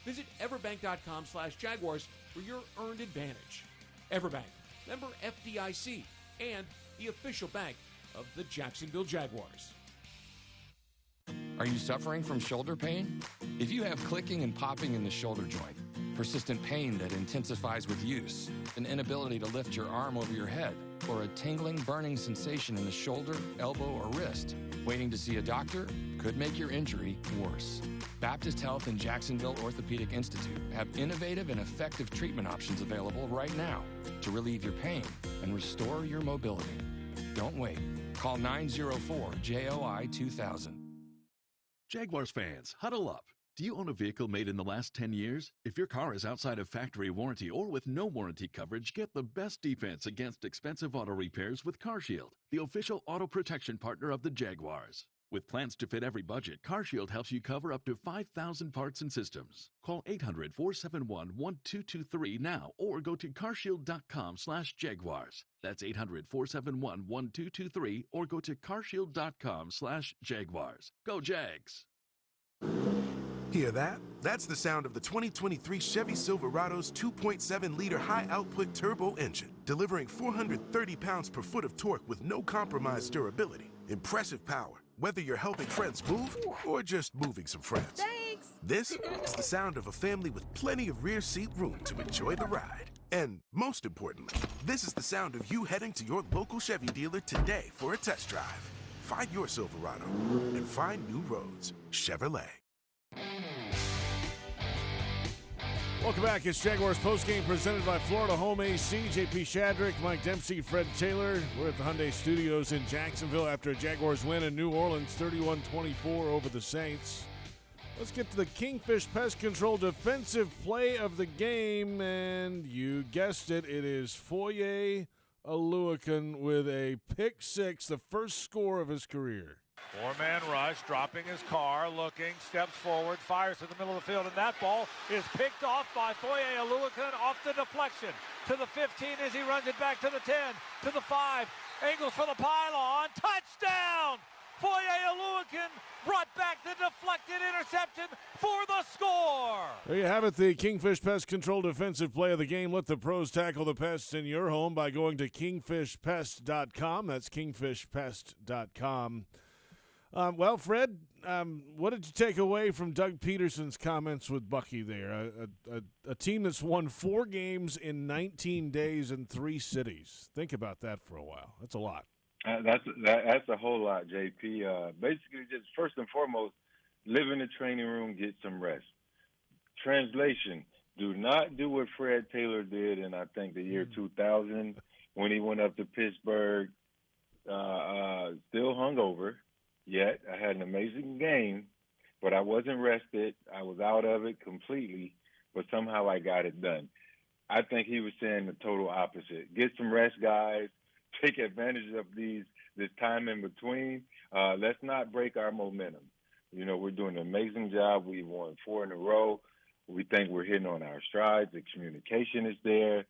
Visit everbank.com/Jaguars for your earned advantage. Everbank, member FDIC, and the official bank of the Jacksonville Jaguars. Are you suffering from shoulder pain? If you have clicking and popping in the shoulder joint, persistent pain that intensifies with use, an inability to lift your arm over your head, or a tingling, burning sensation in the shoulder, elbow, or wrist, waiting to see a doctor could make your injury worse. Baptist Health and Jacksonville Orthopedic Institute have innovative and effective treatment options available right now to relieve your pain and restore your mobility. Don't wait. Call 904-JOI-2000. Jaguars fans, huddle up. Do you own a vehicle made in the last 10 years? If your car is outside of factory warranty or with no warranty coverage, get the best defense against expensive auto repairs with CarShield, the official auto protection partner of the Jaguars. With plans to fit every budget, CarShield helps you cover up to 5,000 parts and systems. Call 800-471-1223 now or go to carshield.com/Jaguars. That's 800-471-1223 or go to carshield.com/Jaguars. Go Jags! Hear that? That's the sound of the 2023 Chevy Silverado's 2.7-liter high-output turbo engine, delivering 430 pounds per foot of torque with no compromised durability. Impressive power, whether you're helping friends move or just moving some friends. Thanks! This is the sound of a family with plenty of rear seat room to enjoy the ride. And most importantly, this is the sound of you heading to your local Chevy dealer today for a test drive. Find your Silverado and find new roads. Chevrolet. Welcome back. It's Jaguars Postgame presented by Florida Home AC. JP Shadrick, Mike Dempsey, Fred Taylor. We're at the Hyundai Studios in Jacksonville after a Jaguars win in New Orleans, 31-24 over the Saints. Let's get to the Kingfish Pest Control defensive play of the game, and you guessed it, it is Foye Oluokun with a pick six, the first score of his career. Four-man rush, dropping his car, looking, steps forward, fires to the middle of the field, and that ball is picked off by Foye Oluokun off the deflection to the 15 as he runs it back to the 10, to the 5, angles for the pylon, touchdown! Foye Oluokun brought back the deflected interception for the score. There you have it, the Kingfish Pest Control defensive play of the game. Let the pros tackle the pests in your home by going to kingfishpest.com. That's kingfishpest.com. Well, Fred, what did you take away from Doug Peterson's comments with Bucky there? A team that's won 4 games in 19 days in 3 cities. Think about that for a while. That's a lot. That's a whole lot, JP. Basically, just first and foremost, live in the training room, get some rest. Translation, do not do what Fred Taylor did in, I think, the year 2000 when he went up to Pittsburgh, still hungover. Yet I had an amazing game, but I wasn't rested. I was out of it completely, but somehow I got it done. I think he was saying the total opposite. Get some rest, guys. Take advantage of this time in between. Let's not break our momentum. You know, we're doing an amazing job. We won 4 in a row. We think we're hitting on our strides. The communication is there.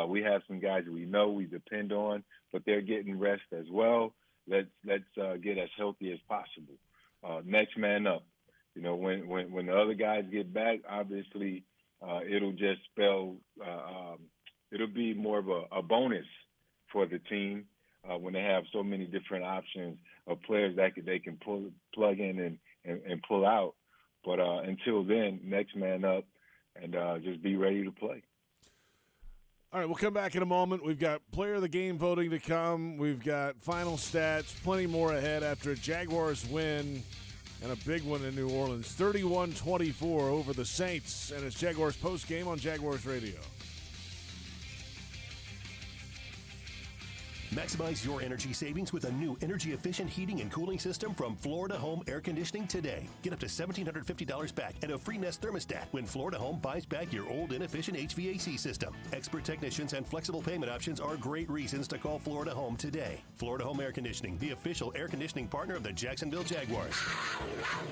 We have some guys we know we depend on, but they're getting rest as well. Let's get as healthy as possible. Next man up. You know, when the other guys get back, obviously it'll just spell it'll be more of a bonus for the team when they have so many different options of players that they can plug in and pull out. But until then, next man up and just be ready to play. All right, we'll come back in a moment. We've got player of the game voting to come. We've got final stats, plenty more ahead after a Jaguars win and a big one in New Orleans, 31-24 over the Saints. And it's Jaguars postgame on Jaguars Radio. Maximize your energy savings with a new energy-efficient heating and cooling system from Florida Home Air Conditioning today. Get up to $1,750 back and a free Nest thermostat when Florida Home buys back your old inefficient HVAC system. Expert technicians and flexible payment options are great reasons to call Florida Home today. Florida Home Air Conditioning, the official air conditioning partner of the Jacksonville Jaguars.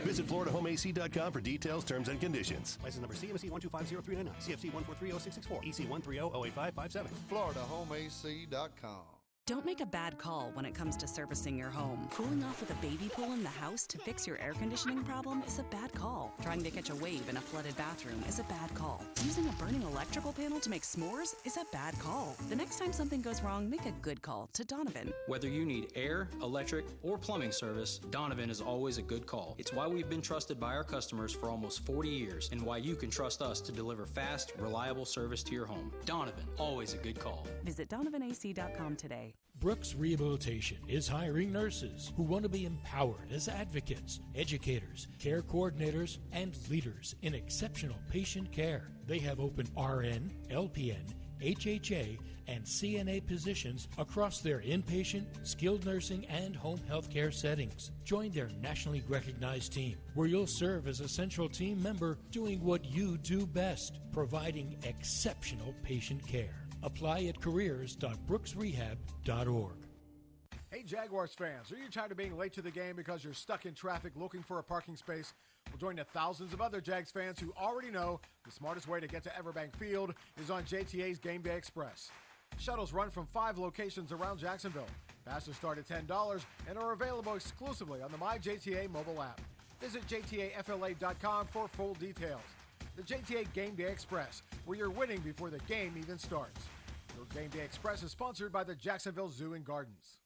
Visit FloridaHomeAC.com for details, terms, and conditions. License number CMC 1250399, CFC 1430664, EC 130-08557. FloridaHomeAC.com. Don't make a bad call when it comes to servicing your home. Cooling off with a baby pool in the house to fix your air conditioning problem is a bad call. Trying to catch a wave in a flooded bathroom is a bad call. Using a burning electrical panel to make s'mores is a bad call. The next time something goes wrong, make a good call to Donovan. Whether you need air, electric, or plumbing service, Donovan is always a good call. It's why we've been trusted by our customers for almost 40 years and why you can trust us to deliver fast, reliable service to your home. Donovan, always a good call. Visit DonovanAC.com today. Brooks Rehabilitation is hiring nurses who want to be empowered as advocates, educators, care coordinators, and leaders in exceptional patient care. They have open RN, LPN, HHA, and CNA positions across their inpatient, skilled nursing, and home health care settings. Join their nationally recognized team, where you'll serve as a central team member doing what you do best, providing exceptional patient care. Apply at careers.brooksrehab.org. Hey Jaguars fans, are you tired of being late to the game because you're stuck in traffic looking for a parking space? Well, join the thousands of other Jags fans who already know the smartest way to get to Everbank Field is on JTA's Game Day Express. Shuttles run from 5 locations around Jacksonville. Passes start at $10 and are available exclusively on the MyJTA mobile app. Visit JTAFLA.com for full details. The JTA Game Day Express, where you're winning before the game even starts. Your Game Day Express is sponsored by the Jacksonville Zoo and Gardens.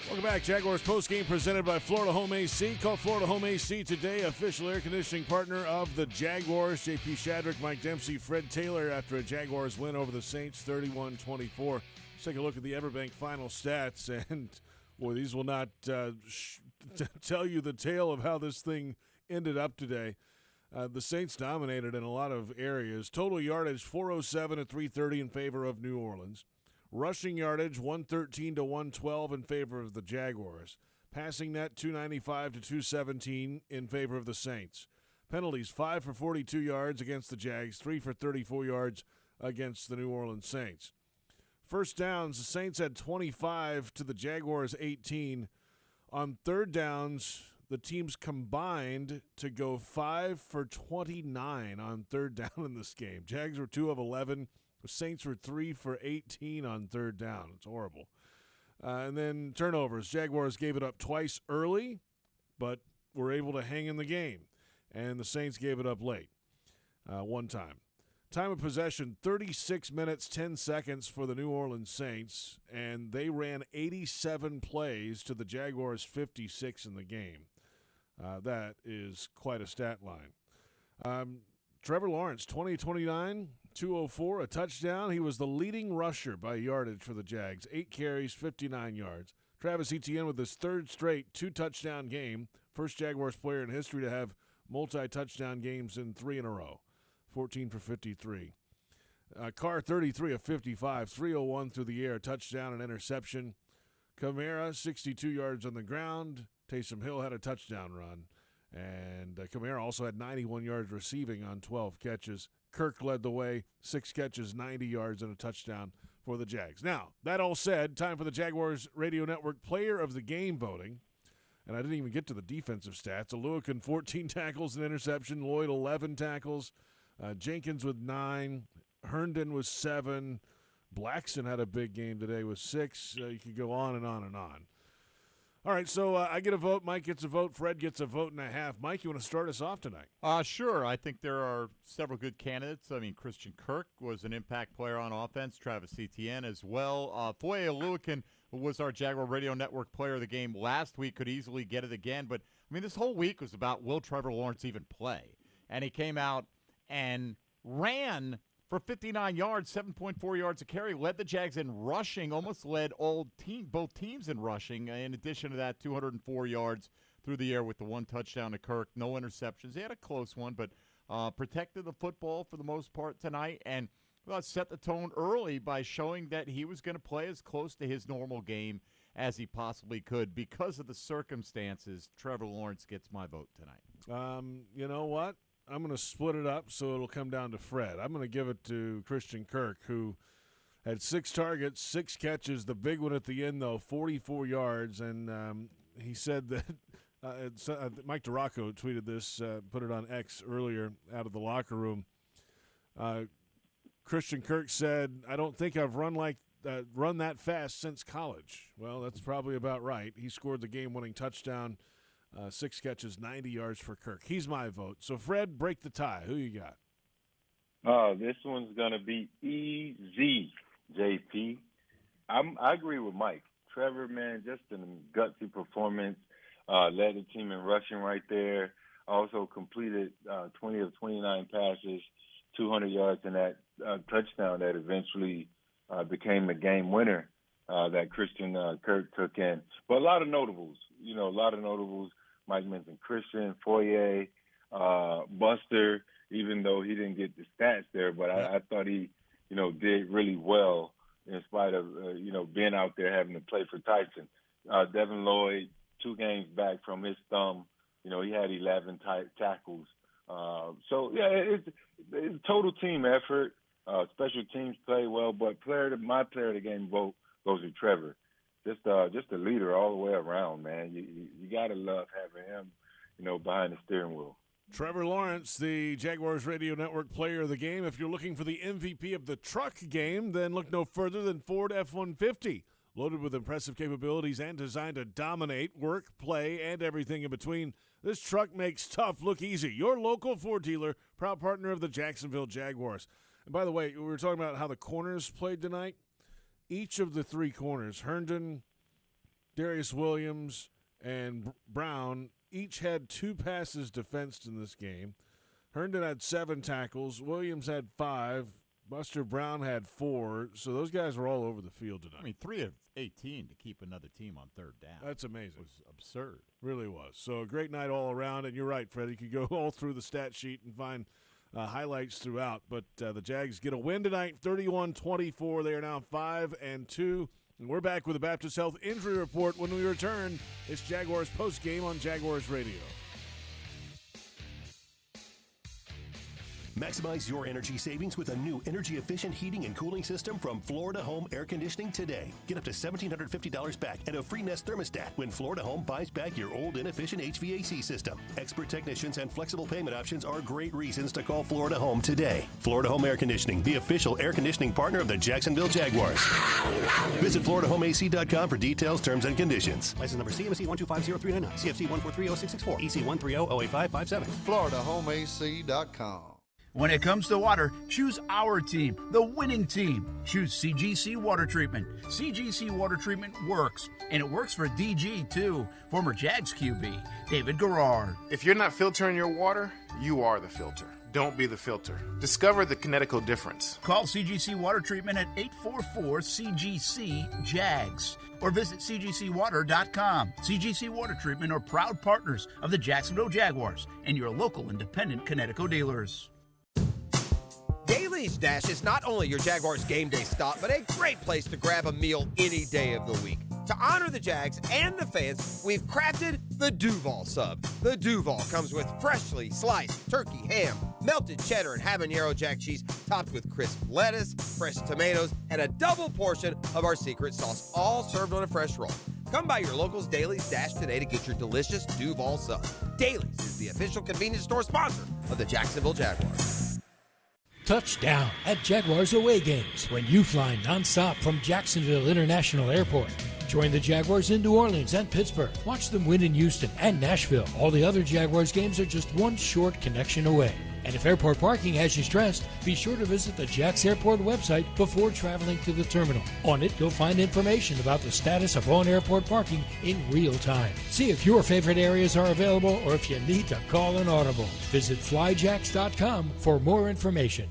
Welcome back. Jaguars postgame presented by Florida Home AC. Call Florida Home AC today, official air conditioning partner of the Jaguars. JP Shadrick, Mike Dempsey, Fred Taylor after a Jaguars win over the Saints 31-24. Let's take a look at the Everbank final stats. And, boy, these will not tell you the tale of how this thing ended up today. The Saints dominated in a lot of areas. Total yardage, 407 to 330 in favor of New Orleans. Rushing yardage, 113 to 112 in favor of the Jaguars. Passing net, 295 to 217 in favor of the Saints. Penalties, 5 for 42 yards against the Jags, 3 for 34 yards against the New Orleans Saints. First downs, the Saints had 25 to the Jaguars 18. On third downs, the teams combined to go 5 for 29 on third down in this game. Jags were 2 of 11. The Saints were 3 for 18 on third down. It's horrible. And then turnovers. Jaguars gave it up twice early, but were able to hang in the game. And the Saints gave it up late one time. Time of possession, 36 minutes, 10 seconds for the New Orleans Saints, and they ran 87 plays to the Jaguars' 56 in the game. That is quite a stat line. Trevor Lawrence, 20-29, 204, a touchdown. He was the leading rusher by yardage for the Jags, 8 carries, 59 yards. Travis Etienne with his third straight 2-touchdown game, first Jaguars player in history to have multi-touchdown games in 3 in a row, 14 for 53. Carr, 33 of 55, 301 through the air, touchdown and interception. Kamara, 62 yards on the ground. Taysom Hill had a touchdown run. And Kamara also had 91 yards receiving on 12 catches. Kirk led the way, 6 catches, 90 yards, and a touchdown for the Jags. Now, that all said, time for the Jaguars Radio Network Player of the Game voting. And I didn't even get to the defensive stats. Aluakin, 14 tackles and interception. Lloyd, 11 tackles. Jenkins with 9. Herndon with 7. Blackson had a big game today with 6. You could go on and on and on. All right, so I get a vote, Mike gets a vote, Fred gets a vote and a half. Mike, you want to start us off tonight? Sure. I think there are several good candidates. I mean, Christian Kirk was an impact player on offense, Travis Etienne as well. Foye Oluokun, who was our Jaguar Radio Network Player of the Game last week, could easily get it again. But, I mean, this whole week was about will Trevor Lawrence even play? And he came out and ran for 59 yards, 7.4 yards a carry, led the Jags in rushing, almost led both teams in rushing. In addition to that, 204 yards through the air with the 1 touchdown to Kirk, no interceptions. He had a close one, but protected the football for the most part tonight and set the tone early by showing that he was going to play as close to his normal game as he possibly could. Because of the circumstances, Trevor Lawrence gets my vote tonight. You know what? I'm going to split it up so it'll come down to Fred. I'm going to give it to Christian Kirk, who had 6 targets, 6 catches. The big one at the end, though, 44 yards. And he said that Mike DeRocco tweeted this, put it on X earlier out of the locker room. Christian Kirk said, "I don't think I've run that fast since college." Well, that's probably about right. He scored the game-winning touchdown. 6 catches, 90 yards for Kirk. He's my vote. So, Fred, break the tie. Who you got? This one's going to be easy, JP. I agree with Mike. Trevor, man, just a gutsy performance. Led the team in rushing right there. Also completed 20 of 29 passes, 200 yards in that touchdown that eventually became the game winner that Christian Kirk took in. But a lot of notables. Mike mentioned Christian, Foye, Buster, even though he didn't get the stats there. But I thought he, did really well in spite of, being out there having to play for Tyson. Devin Lloyd, 2 games back from his thumb. He had 11 tackles. It's a total team effort. Special teams play well, but my player of the game vote goes to Trevor. Just a leader all the way around, man. You gotta love having him, behind the steering wheel. Trevor Lawrence, the Jaguars Radio Network player of the game. If you're looking for the MVP of the truck game, then look no further than Ford F-150. Loaded with impressive capabilities and designed to dominate work, play, and everything in between, this truck makes tough look easy. Your local Ford dealer, proud partner of the Jacksonville Jaguars. And by the way, we were talking about how the corners played tonight. Each of the three corners, Herndon, Darius Williams, and Brown, each had 2 passes defensed in this game. Herndon had 7 tackles. Williams had 5. Buster Brown had 4. So those guys were all over the field tonight. I mean, 3 of 18 to keep another team on third down. That's amazing. It was absurd. Really was. So a great night all around. And you're right, Fred. You could go all through the stat sheet and find highlights throughout. But the Jags get a win tonight, 31-24. They are now 5-2. And we're back with the Baptist Health Injury Report when we return. It's Jaguars Postgame on Jaguars Radio. Maximize your energy savings with a new energy-efficient heating and cooling system from Florida Home Air Conditioning today. Get up to $1,750 back and a free Nest thermostat when Florida Home buys back your old inefficient HVAC system. Expert technicians and flexible payment options are great reasons to call Florida Home today. Florida Home Air Conditioning, the official air conditioning partner of the Jacksonville Jaguars. Visit FloridaHomeAC.com for details, terms, and conditions. License number CMC 1250399, CFC 1430664, EC 130-08557. FloridaHomeAC.com. When it comes to water, choose our team, the winning team. Choose CGC Water Treatment. CGC Water Treatment works, and it works for DG too, former Jags QB, David Garrard. If you're not filtering your water, you are the filter. Don't be the filter. Discover the Kinetico difference. Call CGC Water Treatment at 844-CGC-JAGS or visit cgcwater.com. CGC Water Treatment are proud partners of the Jacksonville Jaguars and your local independent Kinetico dealers. Daly's Dash is not only your Jaguars game day stop, but a great place to grab a meal any day of the week. To honor the Jags and the fans, we've crafted the Duval Sub. The Duval comes with freshly sliced turkey, ham, melted cheddar, and habanero jack cheese, topped with crisp lettuce, fresh tomatoes, and a double portion of our secret sauce, all served on a fresh roll. Come by your local's Daly's Dash today to get your delicious Duval Sub. Daly's is the official convenience store sponsor of the Jacksonville Jaguars. Touchdown at Jaguars away games when you fly nonstop from Jacksonville International Airport. Join the Jaguars in New Orleans and Pittsburgh. Watch them win in Houston and Nashville. All the other Jaguars games are just one short connection away. And if airport parking has you stressed, be sure to visit the Jax Airport website before traveling to the terminal. On it, you'll find information about the status of on-airport parking in real time. See if your favorite areas are available or if you need to call an audible. Visit flyjax.com for more information.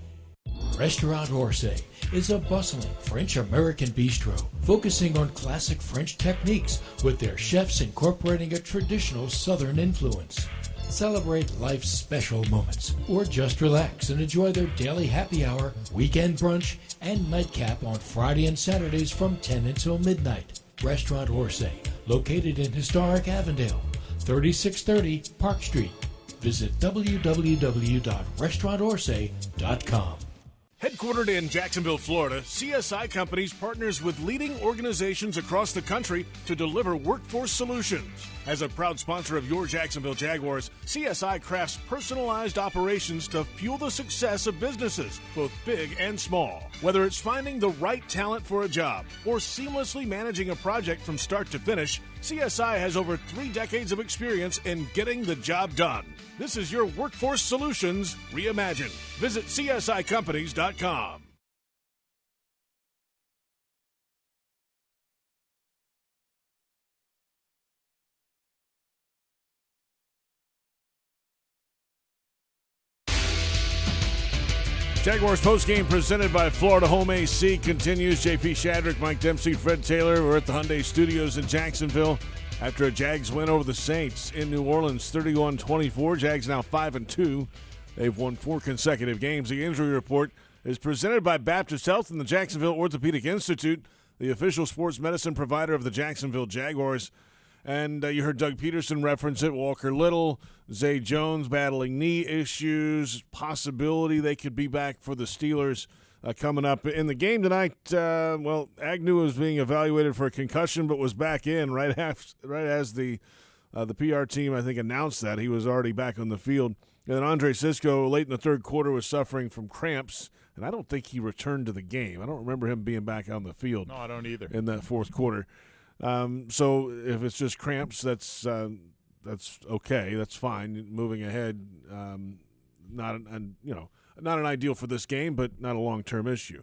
Restaurant Orsay is a bustling French-American bistro focusing on classic French techniques with their chefs incorporating a traditional Southern influence. Celebrate life's special moments or just relax and enjoy their daily happy hour, weekend brunch, and nightcap on Friday and Saturdays from 10 until midnight. Restaurant Orsay, located in historic Avondale, 3630 Park Street. Visit www.restaurantorsay.com. Headquartered in Jacksonville, Florida, CSI Companies partners with leading organizations across the country to deliver workforce solutions. As a proud sponsor of your Jacksonville Jaguars, CSI crafts personalized operations to fuel the success of businesses, both big and small. Whether it's finding the right talent for a job or seamlessly managing a project from start to finish, CSI has over 3 decades of experience in getting the job done. This is your workforce solutions reimagined. Visit CSICompanies.com. Jaguars postgame presented by Florida Home AC continues. JP Shadrick, Mike Dempsey, Fred Taylor. We're at the Hyundai Studios in Jacksonville after a Jags win over the Saints in New Orleans, 31-24. Jags now 5-2. They've won 4 consecutive games. The injury report is presented by Baptist Health and the Jacksonville Orthopedic Institute, the official sports medicine provider of the Jacksonville Jaguars. And you heard Doug Peterson reference it. Walker Little, Zay Jones battling knee issues, possibility they could be back for the Steelers coming up in the game tonight. Agnew was being evaluated for a concussion, but was back in right as the PR team, I think, announced that he was already back on the field. And then Andre Sisco, late in the third quarter, was suffering from cramps, and I don't think he returned to the game. I don't remember him being back on the field. No, I don't either. In that fourth quarter. So if it's just cramps, that's okay. That's fine. Moving ahead, not an ideal for this game, but not a long-term issue.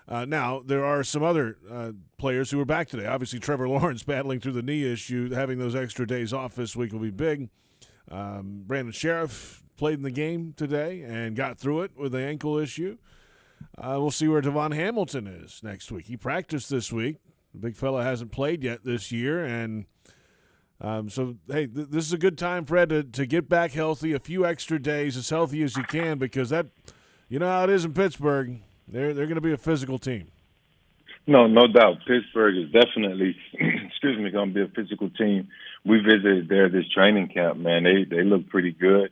Now, there are some other players who are back today. Obviously, Trevor Lawrence battling through the knee issue. Having those extra days off this week will be big. Brandon Sheriff played in the game today and got through it with the ankle issue. We'll see where Devon Hamilton is next week. He practiced this week. The big fella hasn't played yet this year. And so, hey, this is a good time, Fred, to get back healthy, a few extra days, as healthy as you can, because that, you know how it is in Pittsburgh. They're going to be a physical team. No doubt. Pittsburgh is definitely, going to be a physical team. We visited there this training camp, man. They look pretty good.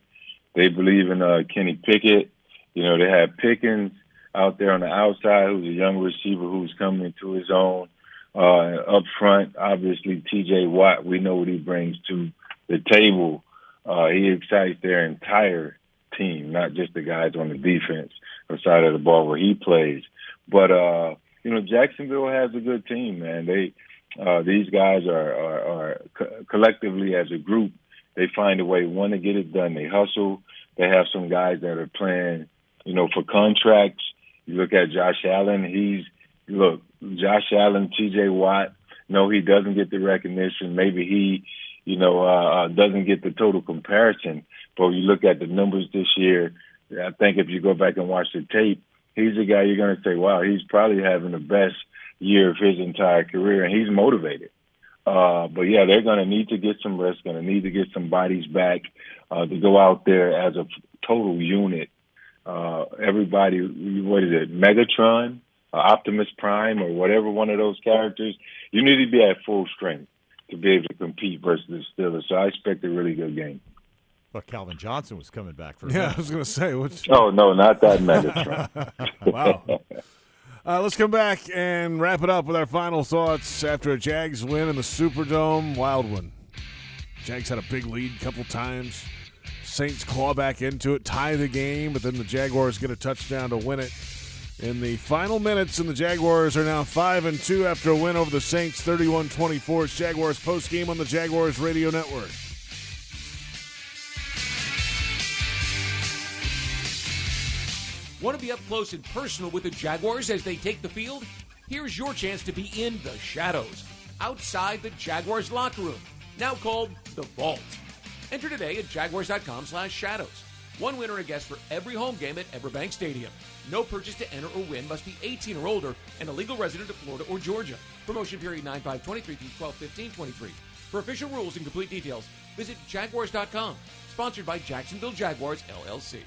They believe in Kenny Pickett. You know, they have Pickens out there on the outside, who's a young receiver who's coming into his own. Up front, obviously, T.J. Watt, we know what he brings to the table. He excites their entire team, not just the guys on the defense or side of the ball where he plays. But, Jacksonville has a good team, man. These guys are collectively as a group, they find a way, to get it done. They hustle. They have some guys that are playing, for contracts. You look at Josh Allen. Josh Allen, T.J. Watt, no, he doesn't get the recognition. Maybe he, doesn't get the total comparison. But you look at the numbers this year, I think if you go back and watch the tape, he's a guy you're going to say, wow, he's probably having the best year of his entire career, and he's motivated. But, yeah, they're going to need to get some rest, going to need to get some bodies back to go out there as a total unit. Everybody, what is it, Megatron, Optimus Prime, or whatever one of those characters, you need to be at full strength to be able to compete versus the Steelers. So I expect a really good game. But Calvin Johnson was coming back for I was going to say. Oh, no, not that Megatron. Wow. Let's come back and wrap it up with our final thoughts after a Jags win in the Superdome. Wild one. Jags had a big lead a couple times. Saints claw back into it, tie the game, but then the Jaguars get a touchdown to win it in the final minutes, and the Jaguars are now 5-2 after a win over the Saints, 31-24. It's Jaguars postgame on the Jaguars Radio Network. Want to be up close and personal with the Jaguars as they take the field? Here's your chance to be in the shadows, outside the Jaguars locker room, now called the Vault. Enter today at jaguars.com/shadows. One winner and a guest for every home game at Everbank Stadium. No purchase to enter or win, must be 18 or older and a legal resident of Florida or Georgia. Promotion period 9/5/23 through 12/15/23. For official rules and complete details, visit jaguars.com. Sponsored by Jacksonville Jaguars, LLC.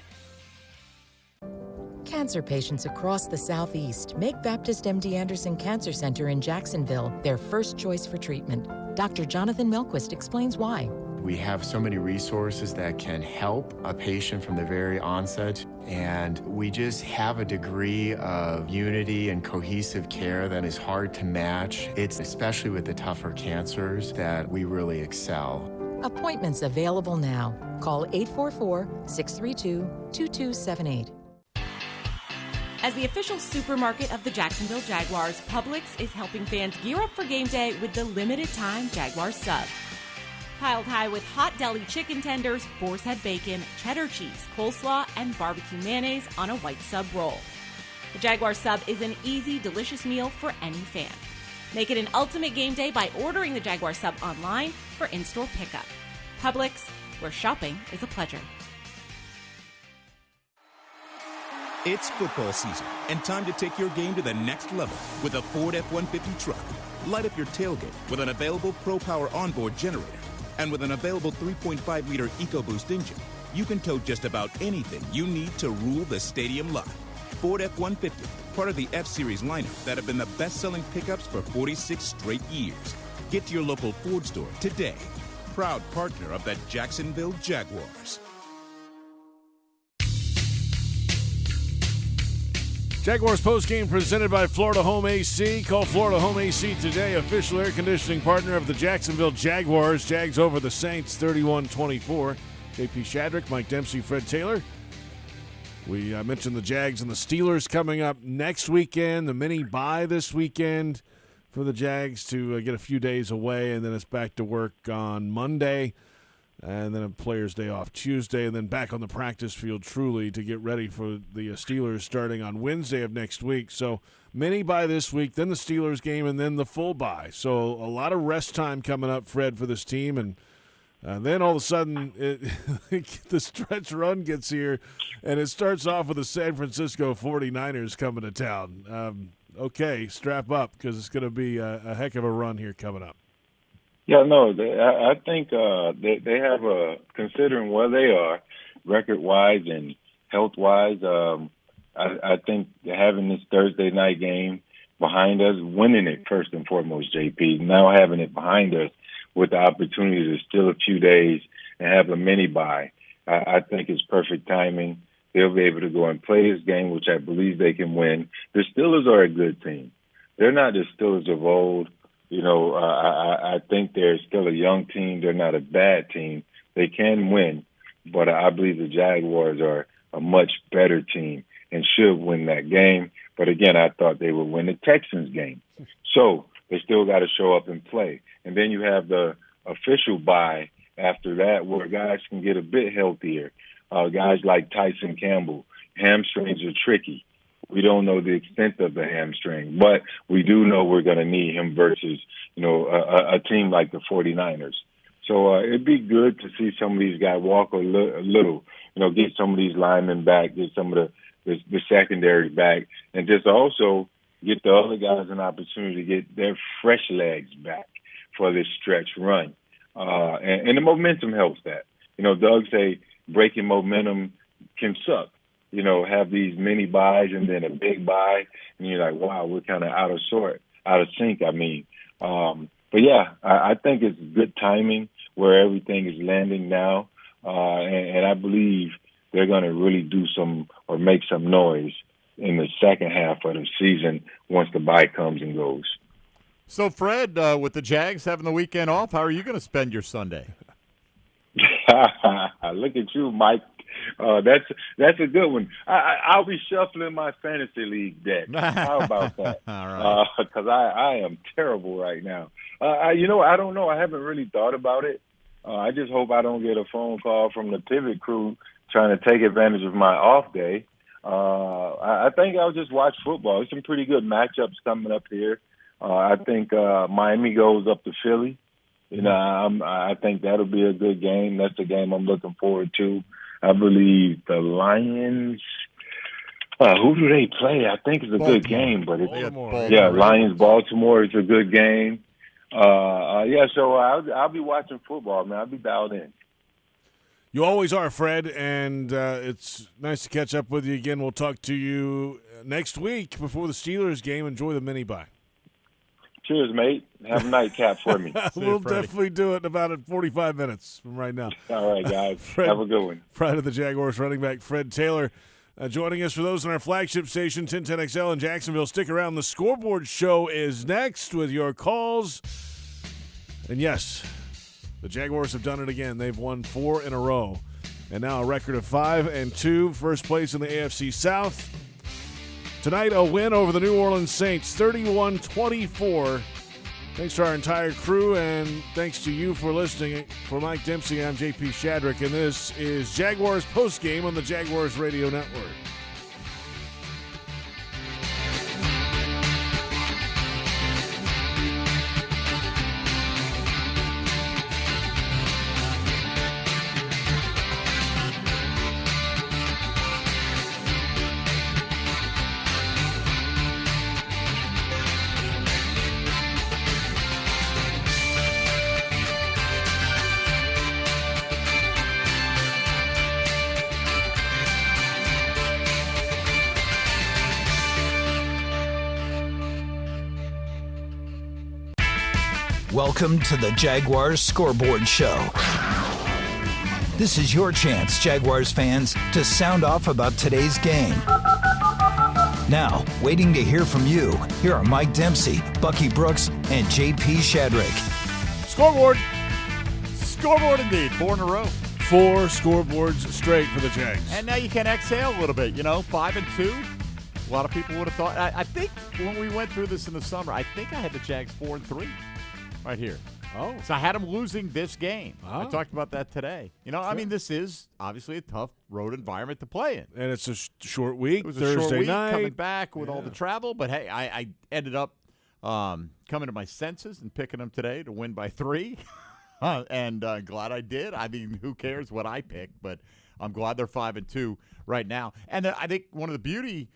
Cancer patients across the Southeast make Baptist MD Anderson Cancer Center in Jacksonville their first choice for treatment. Dr. Jonathan Milquist explains why. We have so many resources that can help a patient from the very onset, and we just have a degree of unity and cohesive care that is hard to match. It's especially with the tougher cancers that we really excel. Appointments available now. Call 844-632-2278. As the official supermarket of the Jacksonville Jaguars, Publix is helping fans gear up for game day with the limited-time Jaguars sub. Piled high with hot deli chicken tenders, boar's head bacon, cheddar cheese, coleslaw, and barbecue mayonnaise on a white sub roll. The Jaguars sub is an easy, delicious meal for any fan. Make it an ultimate game day by ordering the Jaguars sub online for in-store pickup. Publix, where shopping is a pleasure. It's football season and time to take your game to the next level with a Ford F-150 truck. Light up your tailgate with an available Pro Power onboard generator. And with an available 3.5-liter EcoBoost engine, you can tow just about anything you need to rule the stadium lot. Ford F-150, part of the F-Series lineup that have been the best-selling pickups for 46 straight years. Get to your local Ford store today. Proud partner of the Jacksonville Jaguars. Jaguars postgame presented by Florida Home AC. Call Florida Home AC today, official air conditioning partner of the Jacksonville Jaguars. Jags over the Saints, 31-24. JP Shadrick, Mike Dempsey, Fred Taylor. We mentioned the Jags and the Steelers coming up next weekend, the mini bye this weekend for the Jags to get a few days away, and then it's back to work on Monday, and then a player's day off Tuesday, and then back on the practice field truly to get ready for the Steelers starting on Wednesday of next week. So mini bye this week, then the Steelers game, and then the full bye. So a lot of rest time coming up, Fred, for this team, and then all of a sudden the stretch run gets here, and it starts off with the San Francisco 49ers coming to town. Okay, strap up because it's going to be a heck of a run here coming up. Yeah, no, I think they have considering where they are record-wise and health-wise, I think having this Thursday night game behind us, winning it first and foremost, JP, now having it behind us with the opportunity to still a few days and have a mini bye, I think it's perfect timing. They'll be able to go and play this game, which I believe they can win. The Steelers are a good team. They're not the Steelers of old. I think they're still a young team. They're not a bad team. They can win, but I believe the Jaguars are a much better team and should win that game. But again, I thought they would win the Texans game. So they still got to show up and play. And then you have the official bye after that where guys can get a bit healthier. Guys like Tyson Campbell, hamstrings are tricky. We don't know the extent of the hamstring, but we do know we're going to need him versus, a team like the 49ers. So it'd be good to see some of these guys walk a little, get some of these linemen back, get some of the secondary back, and just also get the other guys an opportunity to get their fresh legs back for this stretch run. And the momentum helps that. Doug say breaking momentum can suck. Have these mini buys and then a big buy, and you're like, wow, we're kind of out of sync. But yeah, I think it's good timing where everything is landing now, and I believe they're going to really do some or make some noise in the second half of the season once the bye comes and goes. So, Fred, with the Jags having the weekend off, how are you going to spend your Sunday? Look at you, Mike. That's a good one. I'll be shuffling my fantasy league deck. How about that? All right. Because I am terrible right now. I don't know. I haven't really thought about it. I just hope I don't get a phone call from the Pivot crew trying to take advantage of my off day. I think I'll just watch football. There's some pretty good matchups coming up here. I think Miami goes up to Philly. I think that'll be a good game. That's the game I'm looking forward to. I believe the Lions. Who do they play? I think it's a good game, but Lions Baltimore is a good game. So I'll be watching football, man. I'll be dialed in. You always are, Fred, and it's nice to catch up with you again. We'll talk to you next week before the Steelers game. Enjoy the mini bye. Cheers, mate. Have a nightcap for me. We'll definitely do it in about 45 minutes from right now. All right, guys. Have a good one. Friday the Jaguars running back Fred Taylor joining us for those on our flagship station, 1010XL in Jacksonville. Stick around. The Scoreboard Show is next with your calls. And yes, the Jaguars have done it again. They've won 4 in a row. And now a record of 5-2, first place in the AFC South. Tonight, a win over the New Orleans Saints, 31-24. Thanks to our entire crew, and thanks to you for listening. For Mike Dempsey, I'm JP Shadrick, and this is Jaguars Postgame on the Jaguars Radio Network. Welcome to the Jaguars Scoreboard Show. This is your chance, Jaguars fans, to sound off about today's game. Now, waiting to hear from you, here are Mike Dempsey, Bucky Brooks, and JP Shadrick. Scoreboard. Scoreboard indeed. 4 in a row. 4 scoreboards straight for the Jags. And now you can exhale a little bit, 5-2. A lot of people would have thought. I think when we went through this in the summer, I think I had the Jags 4-3 right here. Oh. So I had them losing this game. Oh. I talked about that today. I mean, this is obviously a tough road environment to play in. And it's a short week. It was Thursday a short week night. coming back with all the travel. But, hey, I ended up coming to my senses and picking them today to win by 3. And glad I did. I mean, who cares what I pick? But I'm glad they're 5-2 right now. And I think one of the beauties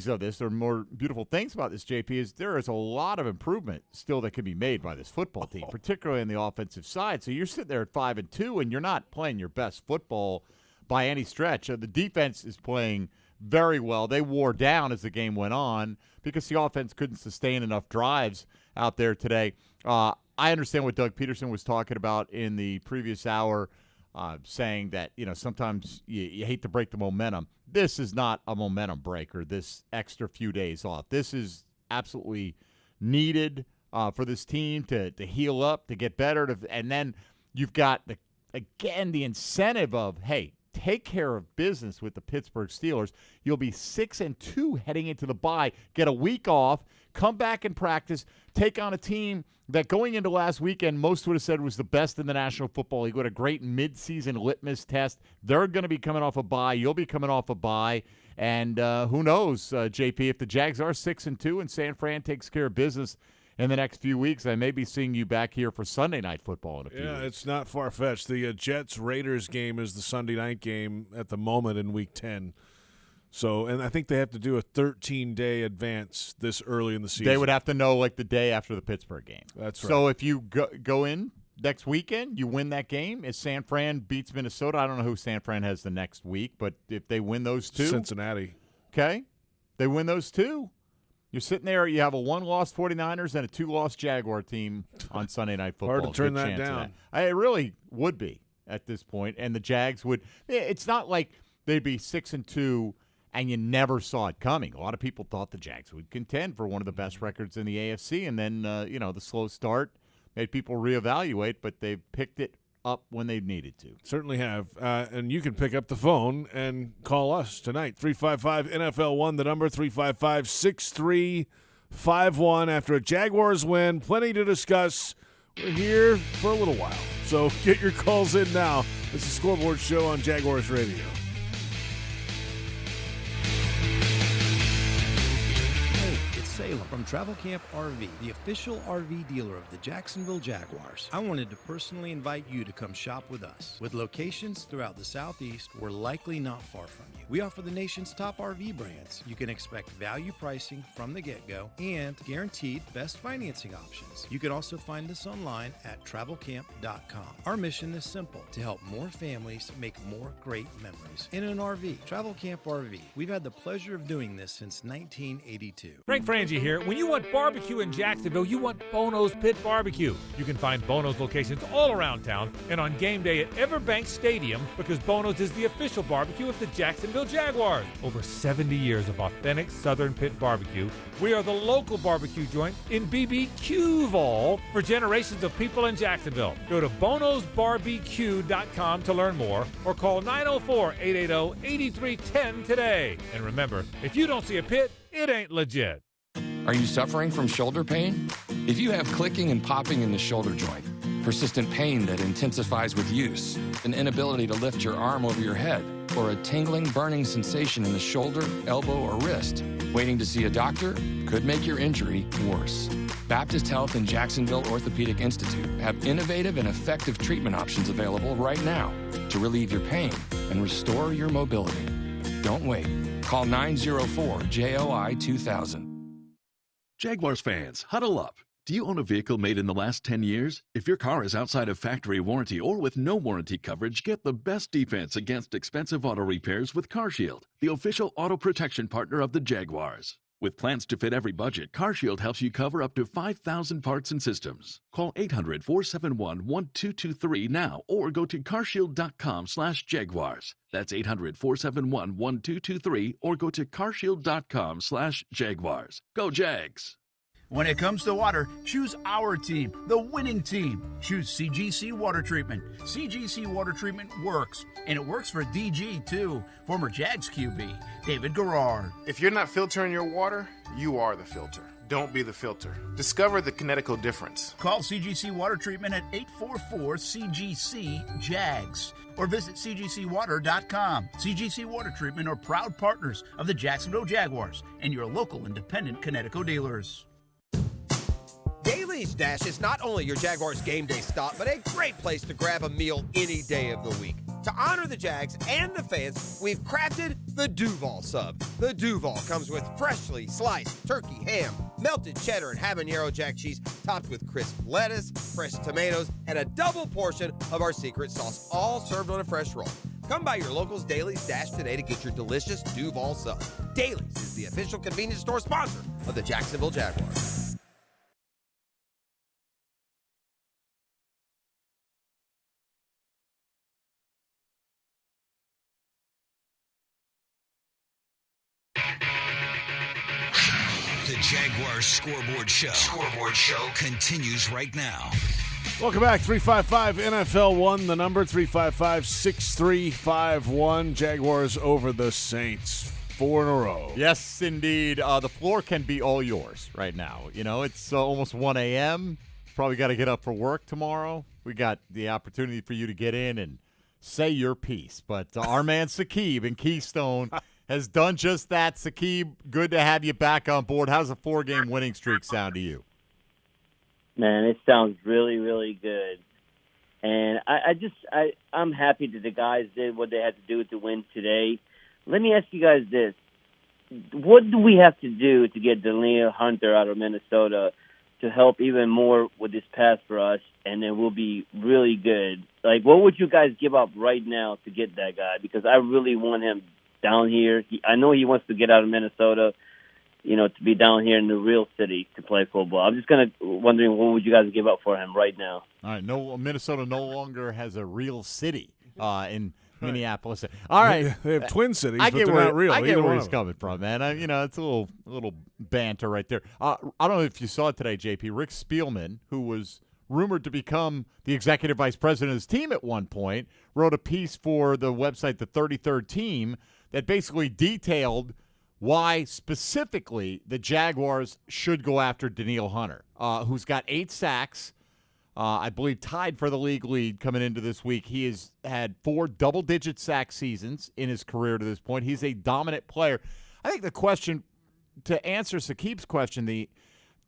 of this, or more beautiful things about this, JP, is there is a lot of improvement still that can be made by this football team, particularly on the offensive side. So you're sitting there at 5-2, and you're not playing your best football by any stretch. The defense is playing very well. They wore down as the game went on because the offense couldn't sustain enough drives out there today. I understand what Doug Peterson was talking about in the previous hour, saying that, sometimes you hate to break the momentum. This is not a momentum breaker, this extra few days off. This is absolutely needed for this team to heal up, to get better. And then you've got, the incentive of, hey, take care of business with the Pittsburgh Steelers. You'll be 6-2 heading into the bye, get a week off, come back and practice, take on a team that going into last weekend, most would have said was the best in the National Football League. What a great midseason litmus test. They're going to be coming off a bye. You'll be coming off a bye. And who knows, JP, if the Jags are 6-2 and San Fran takes care of business in the next few weeks, I may be seeing you back here for Sunday Night Football in a few weeks. It's not far-fetched. The Jets-Raiders game is the Sunday night game at the moment in Week 10. So, and I think they have to do a 13-day advance this early in the season. They would have to know the day after the Pittsburgh game. That's right. So if you go in next weekend, you win that game. If San Fran beats Minnesota, I don't know who San Fran has the next week, but if they win those two. Cincinnati. Okay. They win those two. You're sitting there, you have a 1-loss 49ers and a 2-loss Jaguar team on Sunday Night Football. Hard to turn that down. It really would be at this point, and the Jags would. It's not like they'd be 6-2 and you never saw it coming. A lot of people thought the Jags would contend for one of the best records in the AFC, and then the slow start made people reevaluate, but they've picked it up when they've needed to. Certainly have. And you can pick up the phone and call us tonight. 355-NFL-1, the number, 355-6351. After a Jaguars win, plenty to discuss. We're here for a little while. So get your calls in now. It's the Scoreboard Show on Jaguars Radio. Salem from Travel Camp RV, the official RV dealer of the Jacksonville Jaguars. I wanted to personally invite you to come shop with us. With locations throughout the Southeast, we're likely not far from you. We offer the nation's top RV brands. You can expect value pricing from the get-go and guaranteed best financing options. You can also find us online at travelcamp.com. Our mission is simple, to help more families make more great memories in an RV. Travel Camp RV. We've had the pleasure of doing this since 1982. Frank Frangie here. When you want barbecue in Jacksonville, you want Bono's Pit Barbecue. You can find Bono's locations all around town and on game day at Everbank Stadium, because Bono's is the official barbecue of the Jacksonville Jaguars. Over 70 years of authentic Southern Pit Barbecue. We are the local barbecue joint in BBQval for generations of people in Jacksonville. Go to bonosbarbq.com to learn more or call 904-880-8310 today. And remember, if you don't see a pit, it ain't legit. Are you suffering from shoulder pain? If you have clicking and popping in the shoulder joint, persistent pain that intensifies with use, an inability to lift your arm over your head, or a tingling, burning sensation in the shoulder, elbow, or wrist, waiting to see a doctor could make your injury worse. Baptist Health and Jacksonville Orthopedic Institute have innovative and effective treatment options available right now to relieve your pain and restore your mobility. Don't wait. Call 904-JOI-2000. Jaguars fans, huddle up. Do you own a vehicle made in the last 10 years? If your car is outside of factory warranty or with no warranty coverage, get the best defense against expensive auto repairs with CarShield, the official auto protection partner of the Jaguars. With plans to fit every budget, CarShield helps you cover up to 5,000 parts and systems. Call 800-471-1223 now or go to carshield.com/Jaguars. That's 800-471-1223 or go to carshield.com/Jaguars. Go Jags! When it comes to water, choose our team, the winning team. Choose CGC Water Treatment. CGC Water Treatment works, and it works for DG too. Former Jags QB, David Garrard. If you're not filtering your water, you are the filter. Don't be the filter. Discover the kinetical difference. Call CGC Water Treatment at 844-CGC-JAGS or visit cgcwater.com. CGC Water Treatment are proud partners of the Jacksonville Jaguars and your local independent Kinetico dealers. Daly's Dash is not only your Jaguars game day stop, but a great place to grab a meal any day of the week. To honor the Jags and the fans, we've crafted the Duval Sub. The Duval comes with freshly sliced turkey, ham, melted cheddar, and habanero jack cheese, topped with crisp lettuce, fresh tomatoes, and a double portion of our secret sauce, all served on a fresh roll. Come by your local's Daly's Dash today to get your delicious Duval Sub. Daly's is the official convenience store sponsor of the Jacksonville Jaguars. The Jaguars Scoreboard Show. Scoreboard Show continues right now. Welcome back. 355 NFL 1, the number 355-6351. Jaguars over the Saints. 4 in a row. Yes, indeed. The floor can be all yours right now. You know, it's almost 1 a.m. Probably got to get up for work tomorrow. We got the opportunity for you to get in and say your piece. But our man Sakib in Keystone has done just that. Sakib, good to have you back on board. How's the 4-game winning streak sound to you? Man, it sounds really, really good. And I'm happy that the guys did what they had to do to win today. Let me ask you guys this. What do we have to do to get Danielle Hunter out of Minnesota to help even more with this pass for us, and then we'll be really good? Like, what would you guys give up right now to get that guy? Because I really want him down here. I know he wants to get out of Minnesota, to be down here in the real city to play football. I'm just wondering what would you guys give up for him right now? All right, Minnesota no longer has a real city in Minneapolis. All right, they have twin cities, but they're not real. I get where he's coming from, man. It's a little banter right there. I don't know if you saw it today, JP. Rick Spielman, who was rumored to become the executive vice president of his team at one point, wrote a piece for the website The 33rd Team that basically detailed why specifically the Jaguars should go after Danielle Hunter, who's got 8 sacks, I believe tied for the league lead coming into this week. He has had 4 double-digit sack seasons in his career to this point. He's a dominant player. I think the question, to answer Sakib's question, the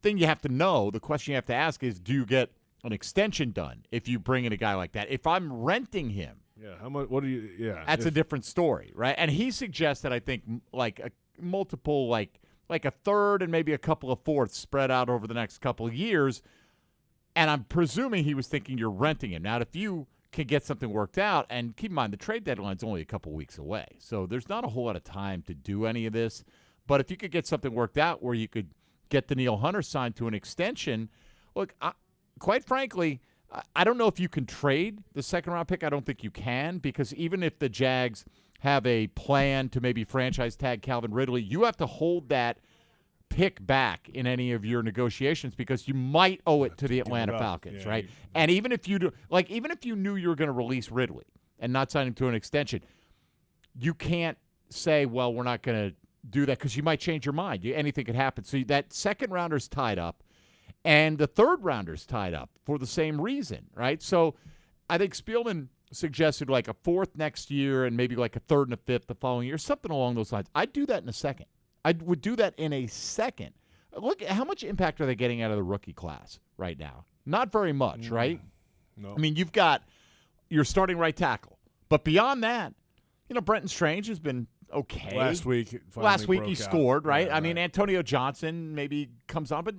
thing you have to know, the question you have to ask is, do you get an extension done if you bring in a guy like that? If I'm renting him, how much? What do you? Yeah, that's a different story, right? And he suggested, I think, like a multiple, like a third and maybe a couple of fourths spread out over the next couple of years. And I'm presuming he was thinking you're renting him. Now, if you can get something worked out, and keep in mind the trade deadline's only a couple weeks away, so there's not a whole lot of time to do any of this. But if you could get something worked out where you could get Danielle Hunter signed to an extension, look, quite frankly, I don't know if you can trade the second-round pick. I don't think you can, because even if the Jags have a plan to maybe franchise tag Calvin Ridley, you have to hold that pick back in any of your negotiations because you might owe it to the Atlanta Falcons, right? And even if you even if you knew you were going to release Ridley and not sign him to an extension, you can't say, well, we're not going to do that because you might change your mind. Anything could happen. So that second rounder's tied up. And the third rounder's tied up for the same reason, right? So I think Spielman suggested like a fourth next year and maybe like a third and a fifth the following year, something along those lines. I'd do that in a second. I would do that in a second. Look, how much impact are they getting out of the rookie class right now? Not very much, right? No. I mean, you've got your starting right tackle. But beyond that, Brenton Strange has been okay. Last week he scored, right? Yeah, I mean, Antonio Johnson maybe comes on, but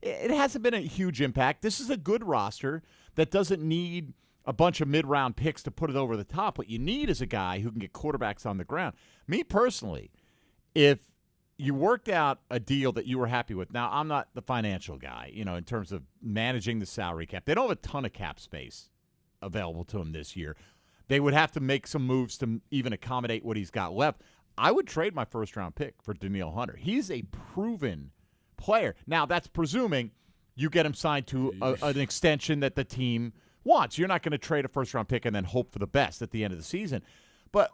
it hasn't been a huge impact. This is a good roster that doesn't need a bunch of mid-round picks to put it over the top. What you need is a guy who can get quarterbacks on the ground. Me personally, if you worked out a deal that you were happy with. Now, I'm not the financial guy, in terms of managing the salary cap. They don't have a ton of cap space available to him this year. They would have to make some moves to even accommodate what he's got left. I would trade my first-round pick for Danielle Hunter. He's a proven player. Now, that's presuming you get him signed to an extension that the team wants. You're not going to trade a first-round pick and then hope for the best at the end of the season. But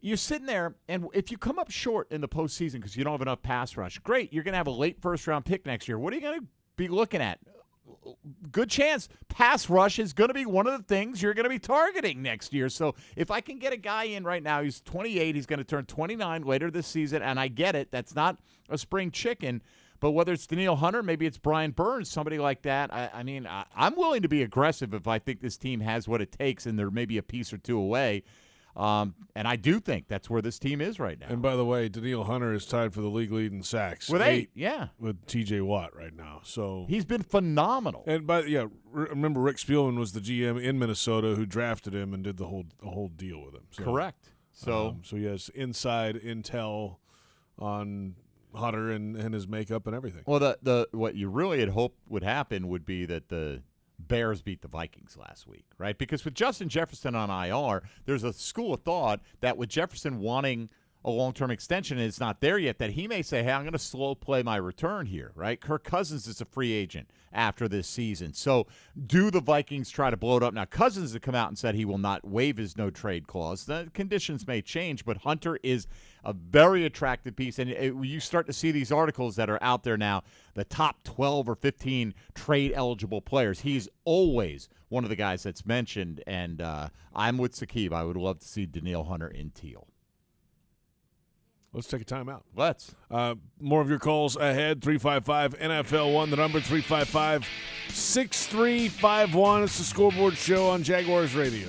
you're sitting there, and if you come up short in the postseason because you don't have enough pass rush, great. You're going to have a late first-round pick next year. What are you going to be looking at? Good chance pass rush is going to be one of the things you're going to be targeting next year. So if I can get a guy in right now, he's 28, he's going to turn 29 later this season, and I get it. That's not a spring chicken. But whether it's Danielle Hunter, maybe it's Brian Burns, somebody like that, I'm willing to be aggressive if I think this team has what it takes and they're maybe a piece or two away. And I do think that's where this team is right now. And by the way, Danielle Hunter is tied for the league lead in sacks. With 8, with T.J. Watt right now. So he's been phenomenal. And remember Rick Spielman was the GM in Minnesota who drafted him and did the whole deal with him. So, correct. So he has inside intel on Hunter and his makeup and everything. Well, the what you really had hoped would happen would be that the Bears beat the Vikings last week, right? Because with Justin Jefferson on IR, there's a school of thought that with Jefferson wanting a long-term extension and it's not there yet, that he may say, hey, I'm going to slow play my return here, right? Kirk Cousins is a free agent after this season. So do the Vikings try to blow it up? Now, Cousins has come out and said he will not waive his no-trade clause. The conditions may change, but Hunter is a very attractive piece. And you start to see these articles that are out there now, the top 12 or 15 trade-eligible players. He's always one of the guys that's mentioned, and I'm with Sakib. I would love to see Danielle Hunter in teal. Let's take a timeout. Let's. More of your calls ahead. 355-NFL-1, the number 355-6351. It's the Scoreboard Show on Jaguars Radio.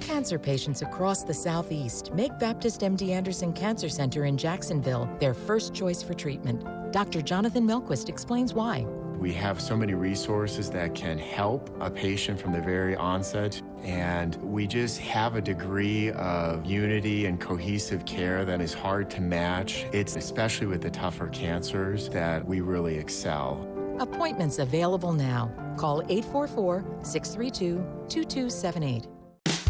Cancer patients across the Southeast make Baptist MD Anderson Cancer Center in Jacksonville their first choice for treatment. Dr. Jonathan Melquist explains why. We have so many resources that can help a patient from the very onset, and we just have a degree of unity and cohesive care that is hard to match. It's especially with the tougher cancers that we really excel. Appointments available now. Call 844-632-2278.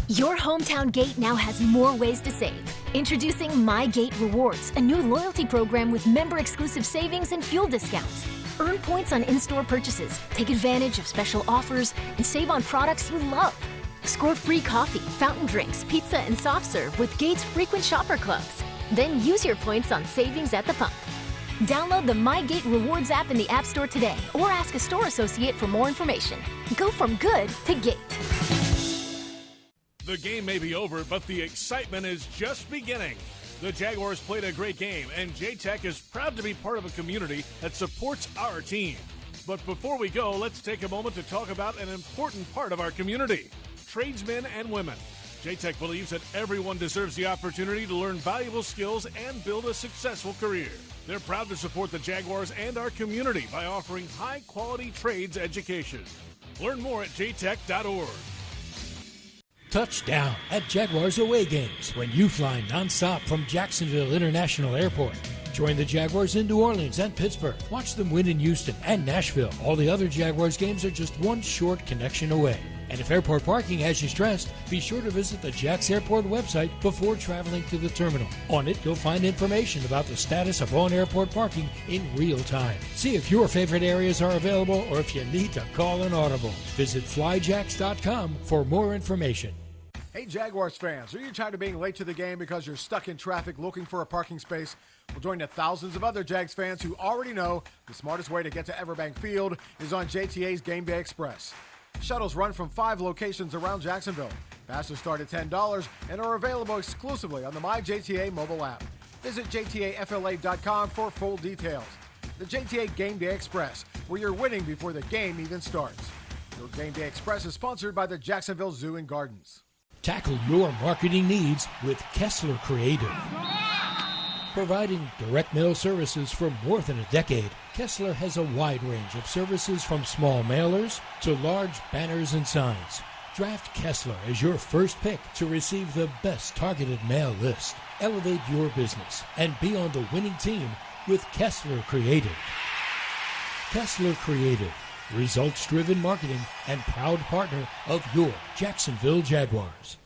Your hometown gate now has more ways to save. Introducing My Gate Rewards, a new loyalty program with member-exclusive savings and fuel discounts. Earn points on in-store purchases, take advantage of special offers, and save on products you love. Score free coffee, fountain drinks, pizza, and soft serve with Gates frequent shopper clubs. Then use your points on savings at the pump. Download the My Gate Rewards app in the App Store today or ask a store associate for more information. Go from good to Gate. The game may be over, but the excitement is just beginning. The Jaguars played a great game, and J-Tech is proud to be part of a community that supports our team. But before we go, let's take a moment to talk about an important part of our community, tradesmen and women. J-Tech believes that everyone deserves the opportunity to learn valuable skills and build a successful career. They're proud to support the Jaguars and our community by offering high-quality trades education. Learn more at jtech.org. Touchdown at Jaguars away games when you fly nonstop from Jacksonville International Airport. Join the Jaguars in New Orleans and Pittsburgh. Watch them win in Houston and Nashville. All the other Jaguars games are just one short connection away. And if airport parking has you stressed, be sure to visit the Jax Airport website before traveling to the terminal. On it, you'll find information about the status of on-airport parking in real time. See if your favorite areas are available or if you need to call an audible. Visit flyjax.com for more information. Hey Jaguars fans, are you tired of being late to the game because you're stuck in traffic looking for a parking space? Well, join the thousands of other Jags fans who already know the smartest way to get to Everbank Field is on JTA's Game Day Express. Shuttles run from 5 locations around Jacksonville. Passes start at $10 and are available exclusively on the MyJTA mobile app. Visit jtafla.com for full details. The JTA Game Day Express, where you're winning before the game even starts. Your Game Day Express is sponsored by the Jacksonville Zoo and Gardens. Tackle your marketing needs with Kessler Creative. Providing direct mail services for more than a decade, Kessler has a wide range of services from small mailers to large banners and signs. Draft Kessler as your first pick to receive the best targeted mail list. Elevate your business and be on the winning team with Kessler Creative. Kessler Creative, results-driven marketing and proud partner of your Jacksonville Jaguars.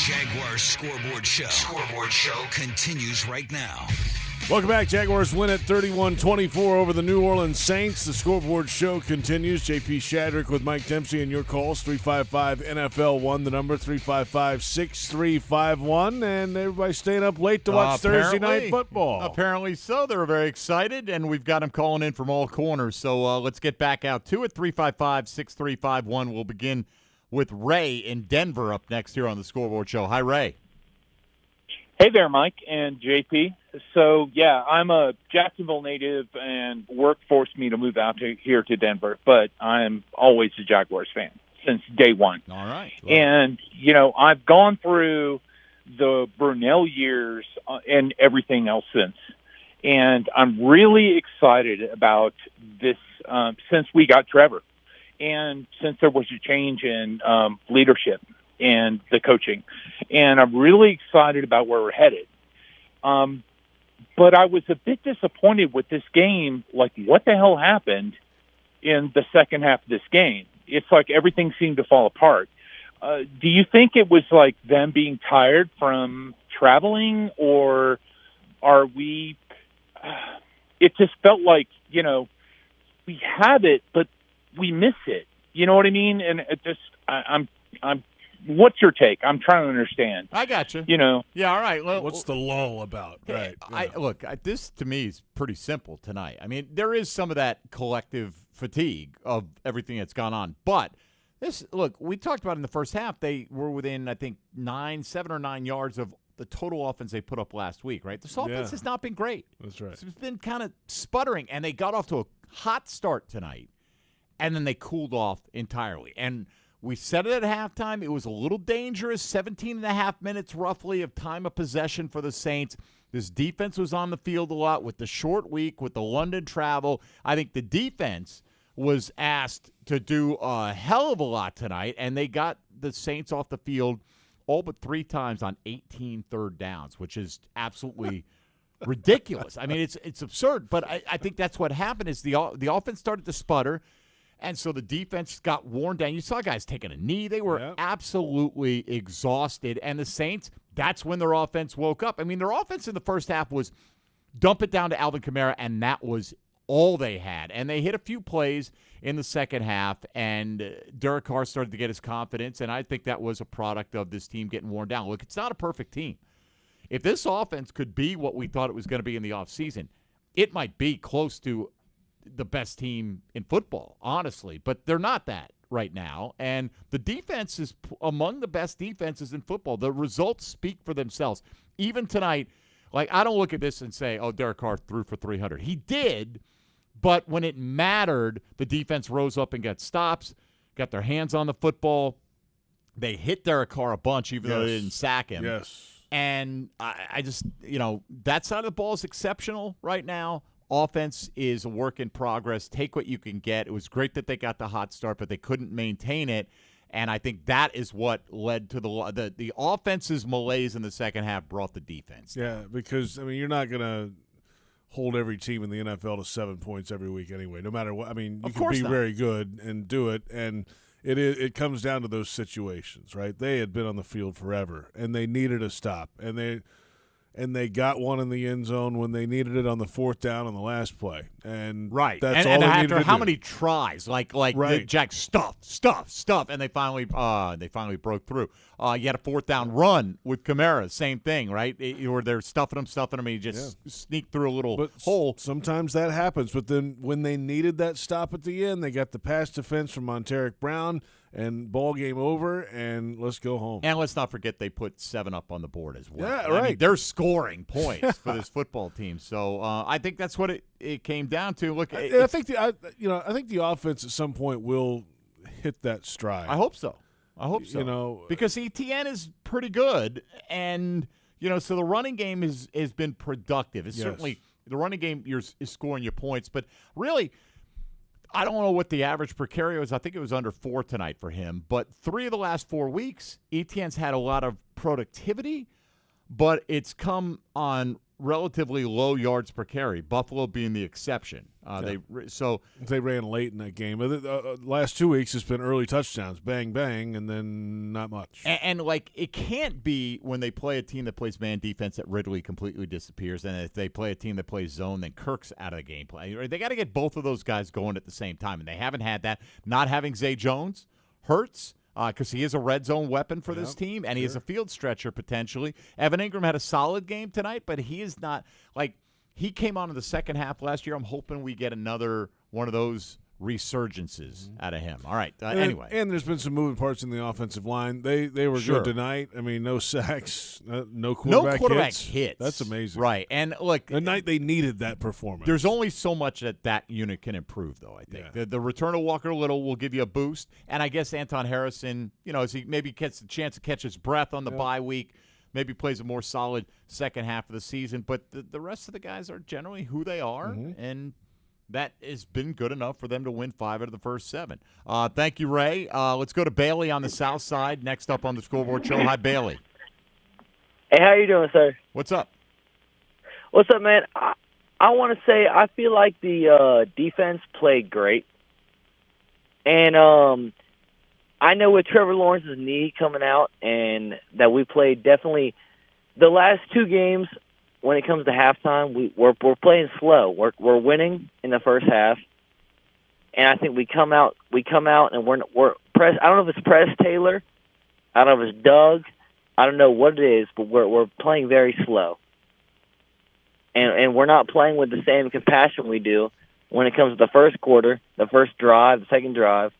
Jaguars Scoreboard Show. Scoreboard Show continues right now. Welcome back. Jaguars win at 31-24 over the New Orleans Saints. The Scoreboard Show continues. JP Shadrick with Mike Dempsey and your calls. 355-NFL-1, the number 355-6351. And everybody staying up late to watch Thursday night football. Apparently so. They were very excited, and we've got them calling in from all corners. So let's get back out to it. 355-6351. We'll begin with Ray in Denver up next here on the Scoreboard Show. Hi, Ray. Hey there, Mike and JP. So, yeah, I'm a Jacksonville native, and work forced me to move out here to Denver, but I'm always a Jaguars fan since day one. All right. And, I've gone through the Brunell years and everything else since, and I'm really excited about this since we got Trevor and since there was a change in leadership and the coaching. And I'm really excited about where we're headed. But I was a bit disappointed with this game. Like, what the hell happened in the second half of this game? It's like everything seemed to fall apart. Do you think it was like them being tired from traveling, or are we it just felt like, we have it, but we miss it. You know what I mean? And it just, I'm what's your take? I'm trying to understand. I got you. Yeah, all right. Well, what's the lull about? Right. Look, this to me is pretty simple tonight. I mean, there is some of that collective fatigue of everything that's gone on. But we talked about in the first half, they were within, I think, 7 or 9 yards of the total offense they put up last week, right? This offense has not been great. That's right. It's been kind of sputtering, and they got off to a hot start tonight, and then they cooled off entirely. And we said it at halftime. It was a little dangerous, 17 and a half minutes roughly of time of possession for the Saints. This defense was on the field a lot with the short week, with the London travel. I think the defense was asked to do a hell of a lot tonight, and they got the Saints off the field all but 3 times on 18 third downs, which is absolutely ridiculous. I mean, it's absurd, but I think that's what happened is the offense started to sputter. And so the defense got worn down. You saw guys taking a knee. They were absolutely exhausted. And the Saints, that's when their offense woke up. I mean, their offense in the first half was dump it down to Alvin Kamara, and that was all they had. And they hit a few plays in the second half, and Derek Carr started to get his confidence, and I think that was a product of this team getting worn down. Look, it's not a perfect team. If this offense could be what we thought it was going to be in the offseason, it might be close to the best team in football, honestly, but they're not that right now. And the defense is among the best defenses in football. The results speak for themselves. Even tonight, like, I don't look at this and say, oh, Derek Carr threw for 300. He did, but when it mattered, the defense rose up and got stops, got their hands on the football. They hit Derek Carr a bunch, even though they didn't sack him. Yes. And I just, that side of the ball is exceptional right now. Offense is a work in progress. Take what you can get. It was great that they got the hot start, but they couldn't maintain it. And I think that is what led to the offense's malaise in the second half brought the defense down. Yeah, because, you're not going to hold every team in the NFL to 7 points every week anyway, no matter what. You can be very good and do it, and it comes down to those situations, right? They had been on the field forever, and they needed a stop, and they got one in the end zone when they needed it on the 4th down on the last play. And right. That's and all they after needed to how do. many tries, like right. the Jags stuff, and they finally broke through. You had a 4th down run with Kamara, same thing, right? Or they're stuffing him, and he just sneaked through a little hole. Sometimes that happens, but then when they needed that stop at the end, they got the pass defense from Monteric Brown, and ball game over, and let's go home. And let's not forget they put 7 up on the board as well. Yeah, right. They're scoring points for this football team. So I think that's what it came down to. Look, I think the offense at some point will hit that stride. I hope so. Because ETN is pretty good, and so the running game has been productive. It's certainly the running game is scoring your points, but really, I don't know what the average per carry was. I think it was under 4 tonight for him. But 3 of the last 4 weeks, ETN's had a lot of productivity, but it's come on relatively low yards per carry, Buffalo being the exception. They ran late in that game. Last 2 weeks, it's been early touchdowns, bang, bang, and then not much. And it can't be when they play a team that plays man defense that Ridley completely disappears, and if they play a team that plays zone, then Kirk's out of the game play. They got to get both of those guys going at the same time, and they haven't had that. Not having Zay Jones hurts. Because he is a red zone weapon for this team, and he is a field stretcher potentially. Evan Ingram had a solid game tonight, but he is not he came on in the second half last year. I'm hoping we get another one of those resurgences out of him. All right. Anyway, and there's been some moving parts in the offensive line. They were good tonight. I mean, no sacks, no quarterback hits. That's amazing, right? And look, the night they needed that performance. There's only so much that unit can improve, though. I think the return of Walker Little will give you a boost, and I guess Anton Harrison, as he maybe gets the chance to catch his breath on the bye week, maybe plays a more solid second half of the season. But the rest of the guys are generally who they are, and that has been good enough for them to win 5 out of the first 7. Thank you, Ray. Let's go to Bailey on the south side. Next up on the Scoreboard Show. Hi, Bailey. Hey, how you doing, sir? What's up? What's up, man? I want to say I feel like the defense played great. And I know with Trevor Lawrence's knee coming out and that we played definitely the last 2 games. When it comes to halftime, we're playing slow. We're winning in the first half, and I think we come out and we're press. I don't know if it's Press Taylor, I don't know if it's Doug, I don't know what it is, but we're playing very slow, and we're not playing with the same compassion we do when it comes to the first quarter, the first drive, the second drive.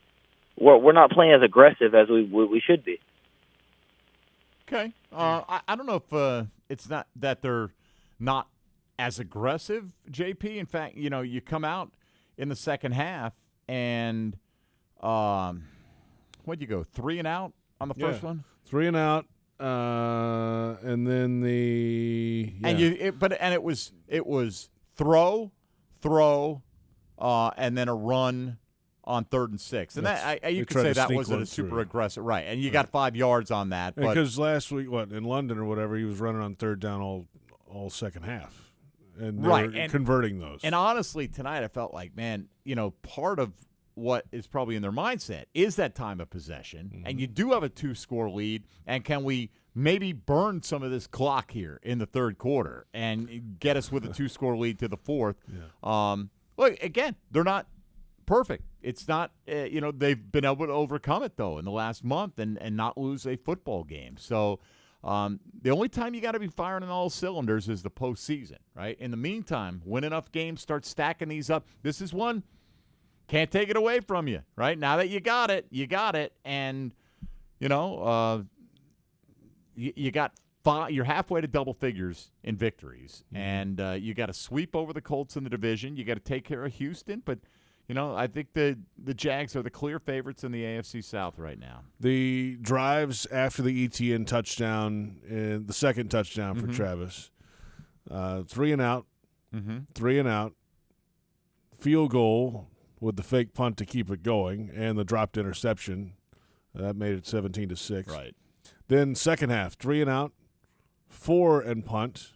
We're not playing as aggressive as we should be. Okay, I don't know if it's not that they're not as aggressive, JP. In fact, you come out in the second half and what'd you go, 3 and out on the first one? 3 and out, and then and it was throw, and then a run on 3rd and 6, and that you could say that wasn't a super aggressive, right? And you got 5 yards on that, because last week, in London or whatever, he was running on 3rd down all second half, and they were converting those. And honestly, tonight I felt like, man, part of what is probably in their mindset is that time of possession, and you do have a 2-score lead, and can we maybe burn some of this clock here in the third quarter and get us with a 2-score lead to the fourth? Look, again, they're not perfect. It's not, they've been able to overcome it, though, in the last month and not lose a football game. So the only time you got to be firing on all cylinders is the postseason, right? In the meantime, win enough games, start stacking these up. This is one, can't take it away from you, right? Now that you got it, and, you got 5, you're halfway to double figures in victories, and you got to sweep over the Colts in the division. You got to take care of Houston, but I think the Jags are the clear favorites in the AFC South right now. The drives after the ETN touchdown, and the second touchdown for Travis, 3 and out, 3 and out, field goal with the fake punt to keep it going, and the dropped interception that made it 17-6. Right. Then second half, 3 and out, 4 and punt,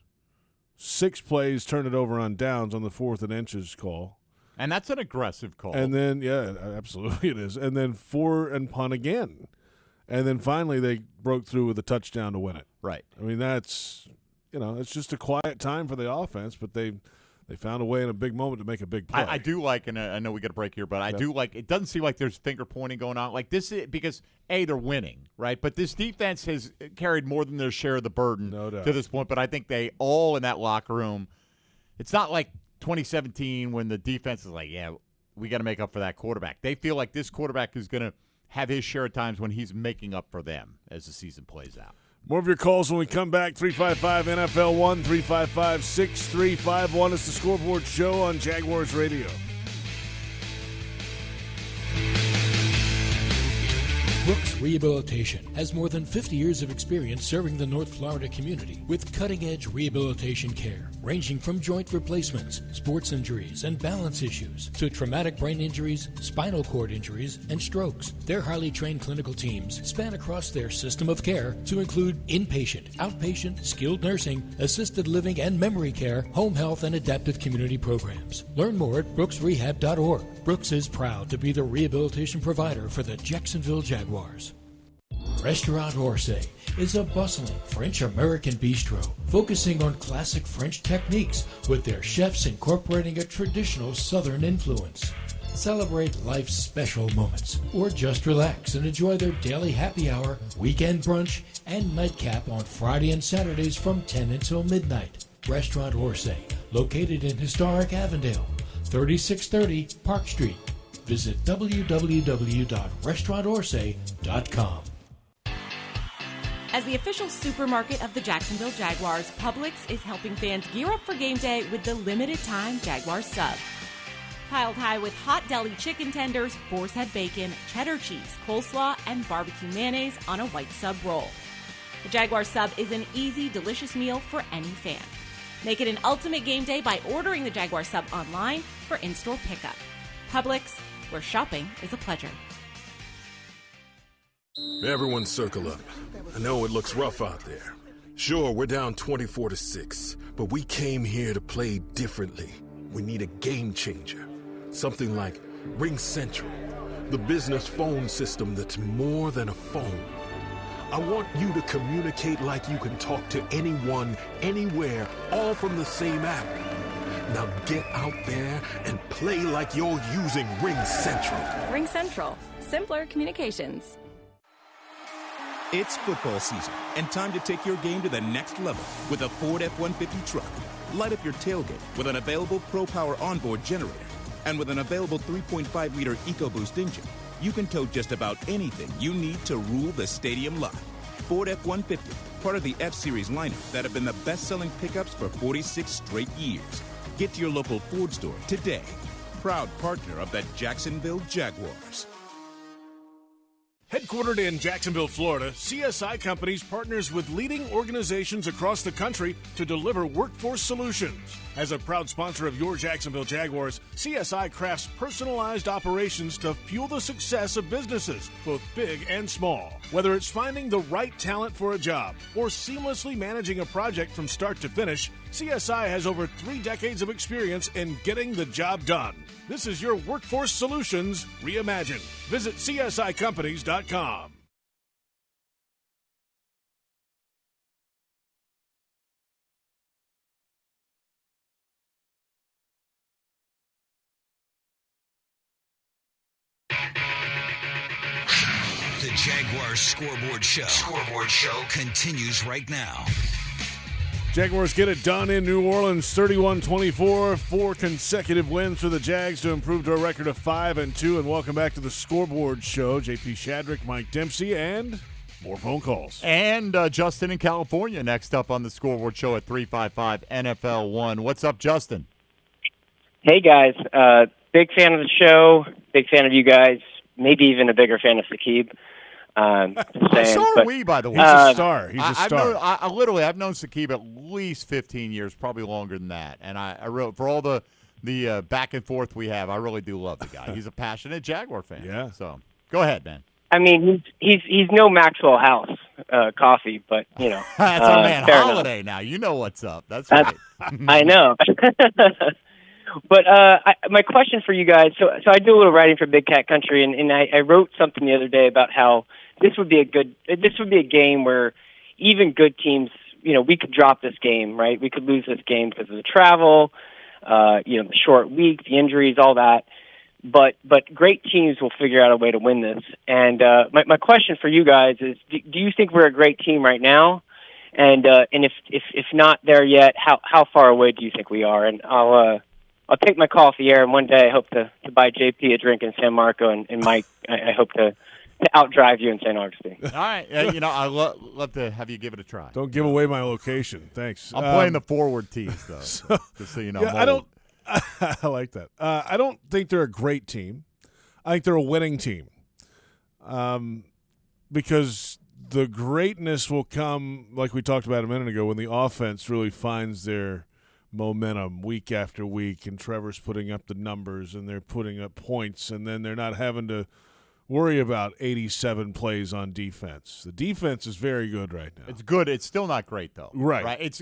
6 plays, turn it over on downs on the 4th and inches call. And that's an aggressive call. And then, absolutely it is. And then 4 and punt again. And then finally they broke through with a touchdown to win it. Right. I mean, that's, it's just a quiet time for the offense, but they found a way in a big moment to make a big play. I do like, and I know we got a break here, but I do like, it doesn't seem like there's finger pointing going on. Like this is, because, they're winning, right? But this defense has carried more than their share of the burden to this point. But I think they all in that locker room, it's not like 2017 when the defense is like, we got to make up for that quarterback. They feel like this quarterback is going to have his share of times when he's making up for them as the season plays out. More of your calls when we come back. 355-NFL-1, 355-6351. It's the Scoreboard Show on Jaguars Radio. Brooks Rehabilitation has more than 50 years of experience serving the North Florida community with cutting-edge rehabilitation care. ranging from joint replacements, sports injuries, and balance issues to traumatic brain injuries, spinal cord injuries, and strokes. Their highly trained clinical teams span across their system of care to include inpatient, outpatient, skilled nursing, assisted living and memory care, home health, and adaptive community programs. Learn more at brooksrehab.org. Brooks is proud to be the rehabilitation provider for the Jacksonville Jaguars. Restaurant Orsay is a bustling French-American bistro focusing on classic French techniques with their chefs incorporating a traditional Southern influence. Celebrate life's special moments or just relax and enjoy their daily happy hour, weekend brunch, and nightcap on Friday and Saturdays from 10 until midnight. Restaurant Orsay, located in historic Avondale, 3630 Park Street. Visit www.restaurantorsay.com. As the official supermarket of the Jacksonville Jaguars, Publix is helping fans gear up for game day with the limited-time Jaguars sub. Piled high with hot deli chicken tenders, boar's head bacon, cheddar cheese, coleslaw, and barbecue mayonnaise on a white sub roll. The Jaguars sub is an easy, delicious meal for any fan. Make it an ultimate game day by ordering the Jaguars sub online for in-store pickup. Publix, where shopping is a pleasure. Everyone circle up. I know it looks rough out there. Sure, we're down 24-6, but we came here to play differently. We need a game changer. Something like Ring Central, the business phone system that's more than a phone. I want you to communicate like you can talk to anyone, anywhere, all from the same app. Now get out there and play like you're using Ring Central. Ring Central. Simpler communications. It's football season, and time to take your game to the next level with a Ford F-150 truck. Light up your tailgate with an available Pro Power onboard generator. And with an available 3.5-liter EcoBoost engine, you can tow just about anything you need to rule the stadium lot. Ford F-150, part of the F-Series lineup that have been the best-selling pickups for 46 straight years. Get to your local Ford store today. Proud partner of the Jacksonville Jaguars. Headquartered in Jacksonville, Florida, CSI Companies partners with leading organizations across the country to deliver workforce solutions. As a proud sponsor of your Jacksonville Jaguars, CSI crafts personalized operations to fuel the success of businesses, both big and small. Whether it's finding the right talent for a job or seamlessly managing a project from start to finish, CSI has over 3 decades of experience in getting the job done. This is your Workforce Solutions reimagined. Visit CSICompanies.com. The Jaguars Scoreboard Show. Scoreboard Show continues right now. Jaguars get it done in New Orleans, 31-24. 4 consecutive wins for the Jags to improve to a record of 5-2. And welcome back to the Scoreboard Show. JP Shadrick, Mike Dempsey, and more phone calls. And Justin in California next up on the Scoreboard Show at 355-NFL-1. What's up, Justin? Hey, guys. Big fan of the show. Big fan of you guys. Maybe even a bigger fan of Saqib. So are we, by the way. He's a star. He's a star. I've known Saqib at least 15 years, probably longer than that. And I really, for all the back and forth we have, I really do love the guy. He's a passionate Jaguar fan. Yeah. So go ahead, man. I mean, he's no Maxwell House coffee, but you know that's our man Holiday. Now you know what's up. That's right. I know. But my question for you guys, so I do a little writing for Big Cat Country, and I wrote something the other day about how this would be a game where even good teams, you know, we could drop this game, right? We could lose this game because of the travel, the short week, the injuries, all that. But great teams will figure out a way to win this. And my question for you guys is, do you think we're a great team right now? And if not there yet, how far away do you think we are? And I'll take my call off the air, and one day I hope to buy JP a drink in San Marco, and Mike, I hope to outdrive you in St. Augustine. All right. I'd love to have you give it a try. Don't give away my location. Thanks. I'm playing the forward tees, though, just so you know. Yeah, I like that. I don't think they're a great team. I think they're a winning team because the greatness will come, like we talked about a minute ago, when the offense really finds their momentum week after week, and Trevor's putting up the numbers, and they're putting up points, and then they're not having to worry about 87 plays on defense. The defense is very good right now. It's good. It's still not great, though. Right. It's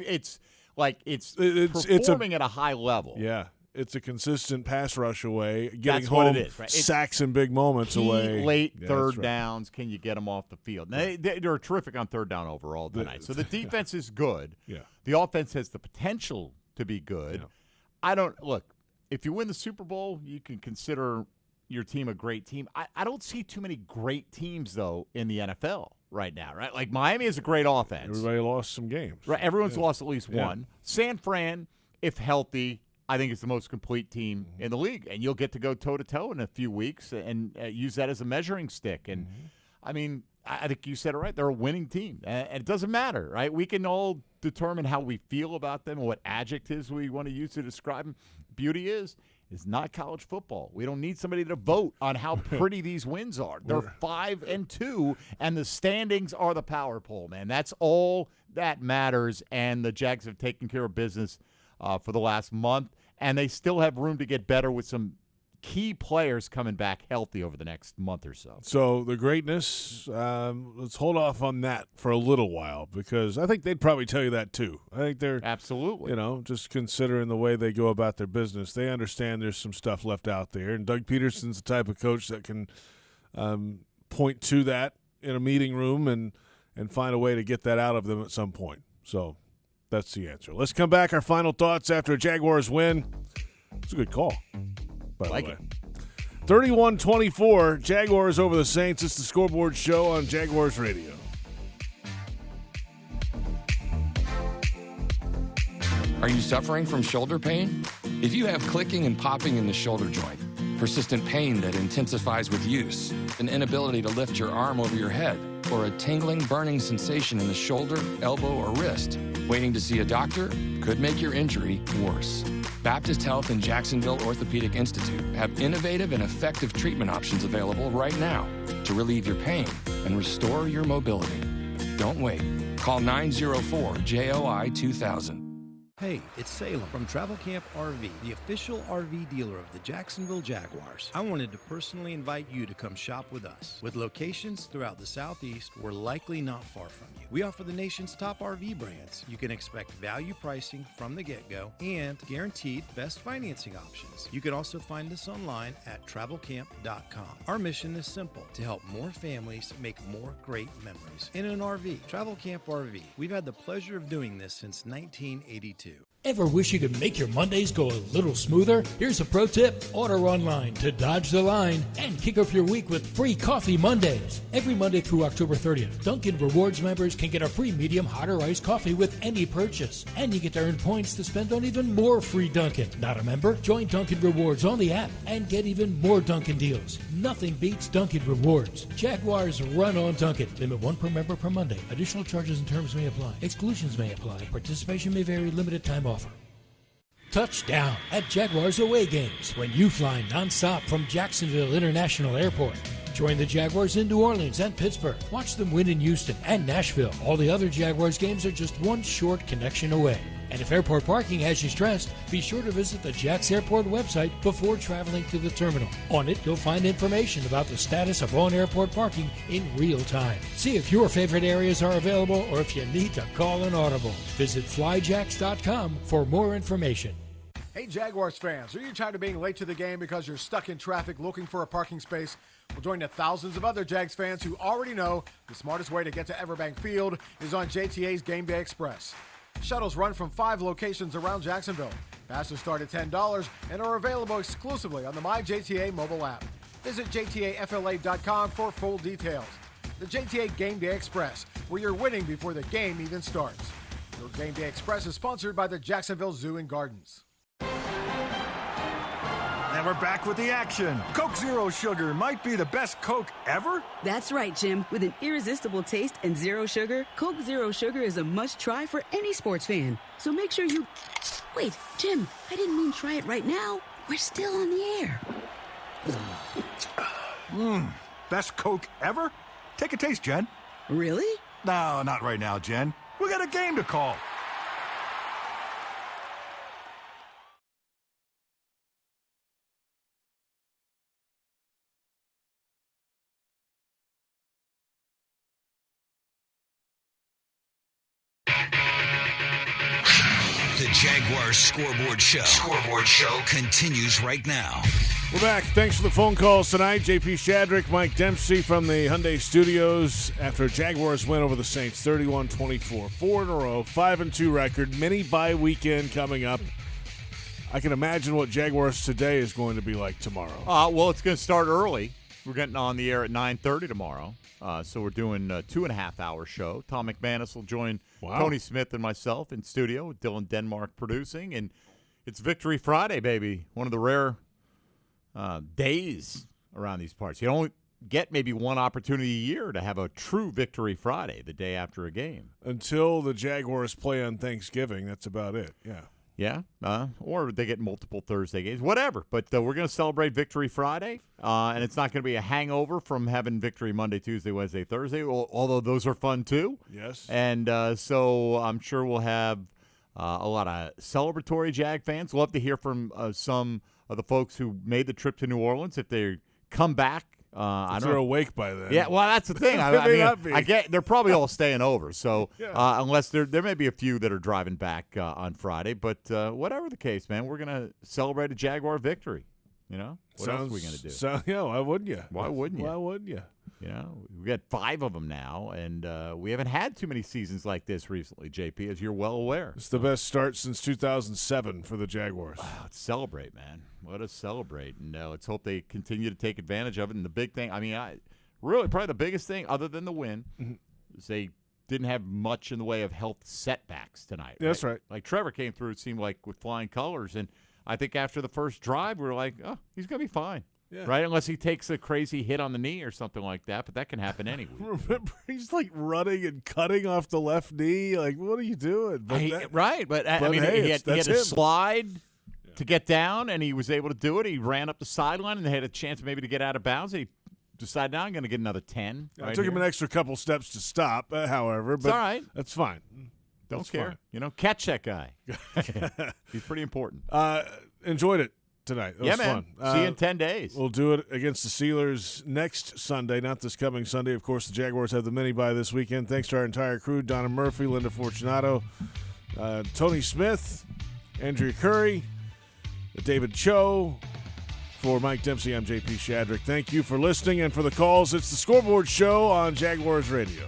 performing at a high level. Yeah. It's a consistent pass rush away, getting That's home what it is, right? sacks and big moments away. Late third downs, can you get them off the field? They're terrific on third down overall tonight. So the defense is good. Yeah. The offense has the potential to be good. Yeah. If you win the Super Bowl, you can consider your team a great team. I don't see too many great teams, though, in the NFL right now, right? Like Miami is a great offense. Everybody lost some games. Right, everyone's lost at least one. San Fran, if healthy, I think it's the most complete team in the league, and you'll get to go toe-to-toe in a few weeks and use that as a measuring stick. And, I mean, I think you said it right. They're a winning team, and it doesn't matter, right? We can all determine how we feel about them and what adjectives we want to use to describe them. Beauty is not college football. We don't need somebody to vote on how pretty these wins are. They're 5-2, and the standings are the power poll, man. That's all that matters, and the Jags have taken care of business for the last month, and they still have room to get better with some key players coming back healthy over the next month or so. So the greatness, let's hold off on that for a little while, because I think they'd probably tell you that too. I think they're absolutely, just considering the way they go about their business, they understand there's some stuff left out there, and Doug Peterson's the type of coach that can point to that in a meeting room and find a way to get that out of them at some point. So that's the answer. Let's come back. Our final thoughts after a Jaguars win. It's a good call, by the way. 31-24, Jaguars over the Saints. It's the Scoreboard Show on Jaguars Radio. Are you suffering from shoulder pain? If you have clicking and popping in the shoulder joint, persistent pain that intensifies with use, an inability to lift your arm over your head, or a tingling, burning sensation in the shoulder, elbow, or wrist, waiting to see a doctor could make your injury worse. Baptist Health and Jacksonville Orthopedic Institute have innovative and effective treatment options available right now to relieve your pain and restore your mobility. Don't wait. Call 904-JOI-2000. Hey, it's Salem from Travel Camp RV, the official RV dealer of the Jacksonville Jaguars. I wanted to personally invite you to come shop with us. With locations throughout the Southeast, we're likely not far from you. We offer the nation's top RV brands. You can expect value pricing from the get-go and guaranteed best financing options. You can also find us online at travelcamp.com. Our mission is simple, to help more families make more great memories in an RV. Travel Camp RV. We've had the pleasure of doing this since 1982. Ever wish you could make your Mondays go a little smoother? Here's a pro tip. Order online to dodge the line and kick off your week with free Coffee Mondays. Every Monday through October 30th, Dunkin' Rewards members can get a free medium hot or iced coffee with any purchase. And you get to earn points to spend on even more free Dunkin'. Not a member? Join Dunkin' Rewards on the app and get even more Dunkin' deals. Nothing beats Dunkin' Rewards. Jaguars run on Dunkin'. Limit 1 per member per Monday. Additional charges and terms may apply. Exclusions may apply. Participation may vary. Limited time offer. Touchdown at Jaguars away games when you fly nonstop from Jacksonville International Airport. Join the Jaguars in New Orleans and Pittsburgh. Watch them win in Houston and Nashville. All the other Jaguars games are just one short connection away. And if airport parking has you stressed, be sure to visit the Jax Airport website before traveling to the terminal. On it, you'll find information about the status of on-airport parking in real time. See if your favorite areas are available or if you need to call an audible. Visit flyjax.com for more information. Hey, Jaguars fans, are you tired of being late to the game because you're stuck in traffic looking for a parking space? Well, join the thousands of other Jags fans who already know the smartest way to get to Everbank Field is on JTA's Game Day Express. Shuttles run from 5 locations around Jacksonville. Passes start at $10 and are available exclusively on the MyJTA mobile app. Visit JTAFLA.com for full details. The JTA Game Day Express, where you're winning before the game even starts. Your Game Day Express is sponsored by the Jacksonville Zoo and Gardens. And we're back with the action. Coke Zero Sugar might be the best Coke ever. That's right, Jim. With an irresistible taste and zero sugar, Coke Zero Sugar is a must-try for any sports fan. So make sure you... Wait, Jim, I didn't mean try it right now. We're still on the air. Best Coke ever? Take a taste, Jen. Really? No, not right now, Jen. We got a game to call. Jaguars Scoreboard Show. Scoreboard Show continues right now. We're back. Thanks for the phone calls tonight. JP Shadrick, Mike Dempsey from the Hyundai Studios after Jaguars win over the Saints 31-24. 4 in a row, 5-2 record. Mini bye weekend coming up. I can imagine what Jaguars today is going to be like tomorrow. Well, it's going to start early. We're getting on the air at 9:30 tomorrow. So we're doing a 2.5-hour show. Tom McManus will join Tony Smith and myself in studio with Dylan Denmark producing. And it's Victory Friday, baby. One of the rare days around these parts. You only get maybe one opportunity a year to have a true Victory Friday, the day after a game. Until the Jaguars play on Thanksgiving, that's about it. Yeah, or they get multiple Thursday games, whatever. But we're going to celebrate Victory Friday, and it's not going to be a hangover from having Victory Monday, Tuesday, Wednesday, Thursday, although those are fun too. Yes. And so I'm sure we'll have a lot of celebratory Jag fans. Love to hear from some of the folks who made the trip to New Orleans if they come back. I don't they're know. awake by then. Yeah, well, that's the thing. I get they're probably all staying over. So unless there may be a few that are driving back on Friday, but whatever the case, man, we're gonna celebrate a Jaguar victory. You know, what else are we gonna do? Why wouldn't you? Why wouldn't you? Why wouldn't you? You know, we got 5 of them now, and we haven't had too many seasons like this recently, JP, as you're well aware. It's the best start since 2007 for the Jaguars. Let's celebrate, man. Let us celebrate, and let's hope they continue to take advantage of it. And the big thing, really probably the biggest thing other than the win is they didn't have much in the way of health setbacks tonight. Yeah, that's right. Like Trevor came through, it seemed like, with flying colors, and I think after the first drive, we were like, oh, he's going to be fine. Yeah. Right, unless he takes a crazy hit on the knee or something like that, but that can happen anyway. Remember, he's like running and cutting off the left knee. Like, what are you doing? But he had to slide to get down, and he was able to do it. He ran up the sideline, and they had a chance maybe to get out of bounds. He decided, now I'm going to get another 10. It took him an extra couple steps to stop, however. But it's all right. That's fine. Don't care. Fine. Catch that guy. He's pretty important. Enjoyed it tonight. It was man. fun. See you in 10 days. We'll do it against the Steelers next Sunday, not this coming Sunday. Of course, the Jaguars have the mini-bye this weekend. Thanks to our entire crew, Donna Murphy, Linda Fortunato, Tony Smith, Andrea Curry, David Cho. For Mike Dempsey, I'm JP Shadrick. Thank you for listening and for the calls. It's the Scoreboard Show on Jaguars Radio.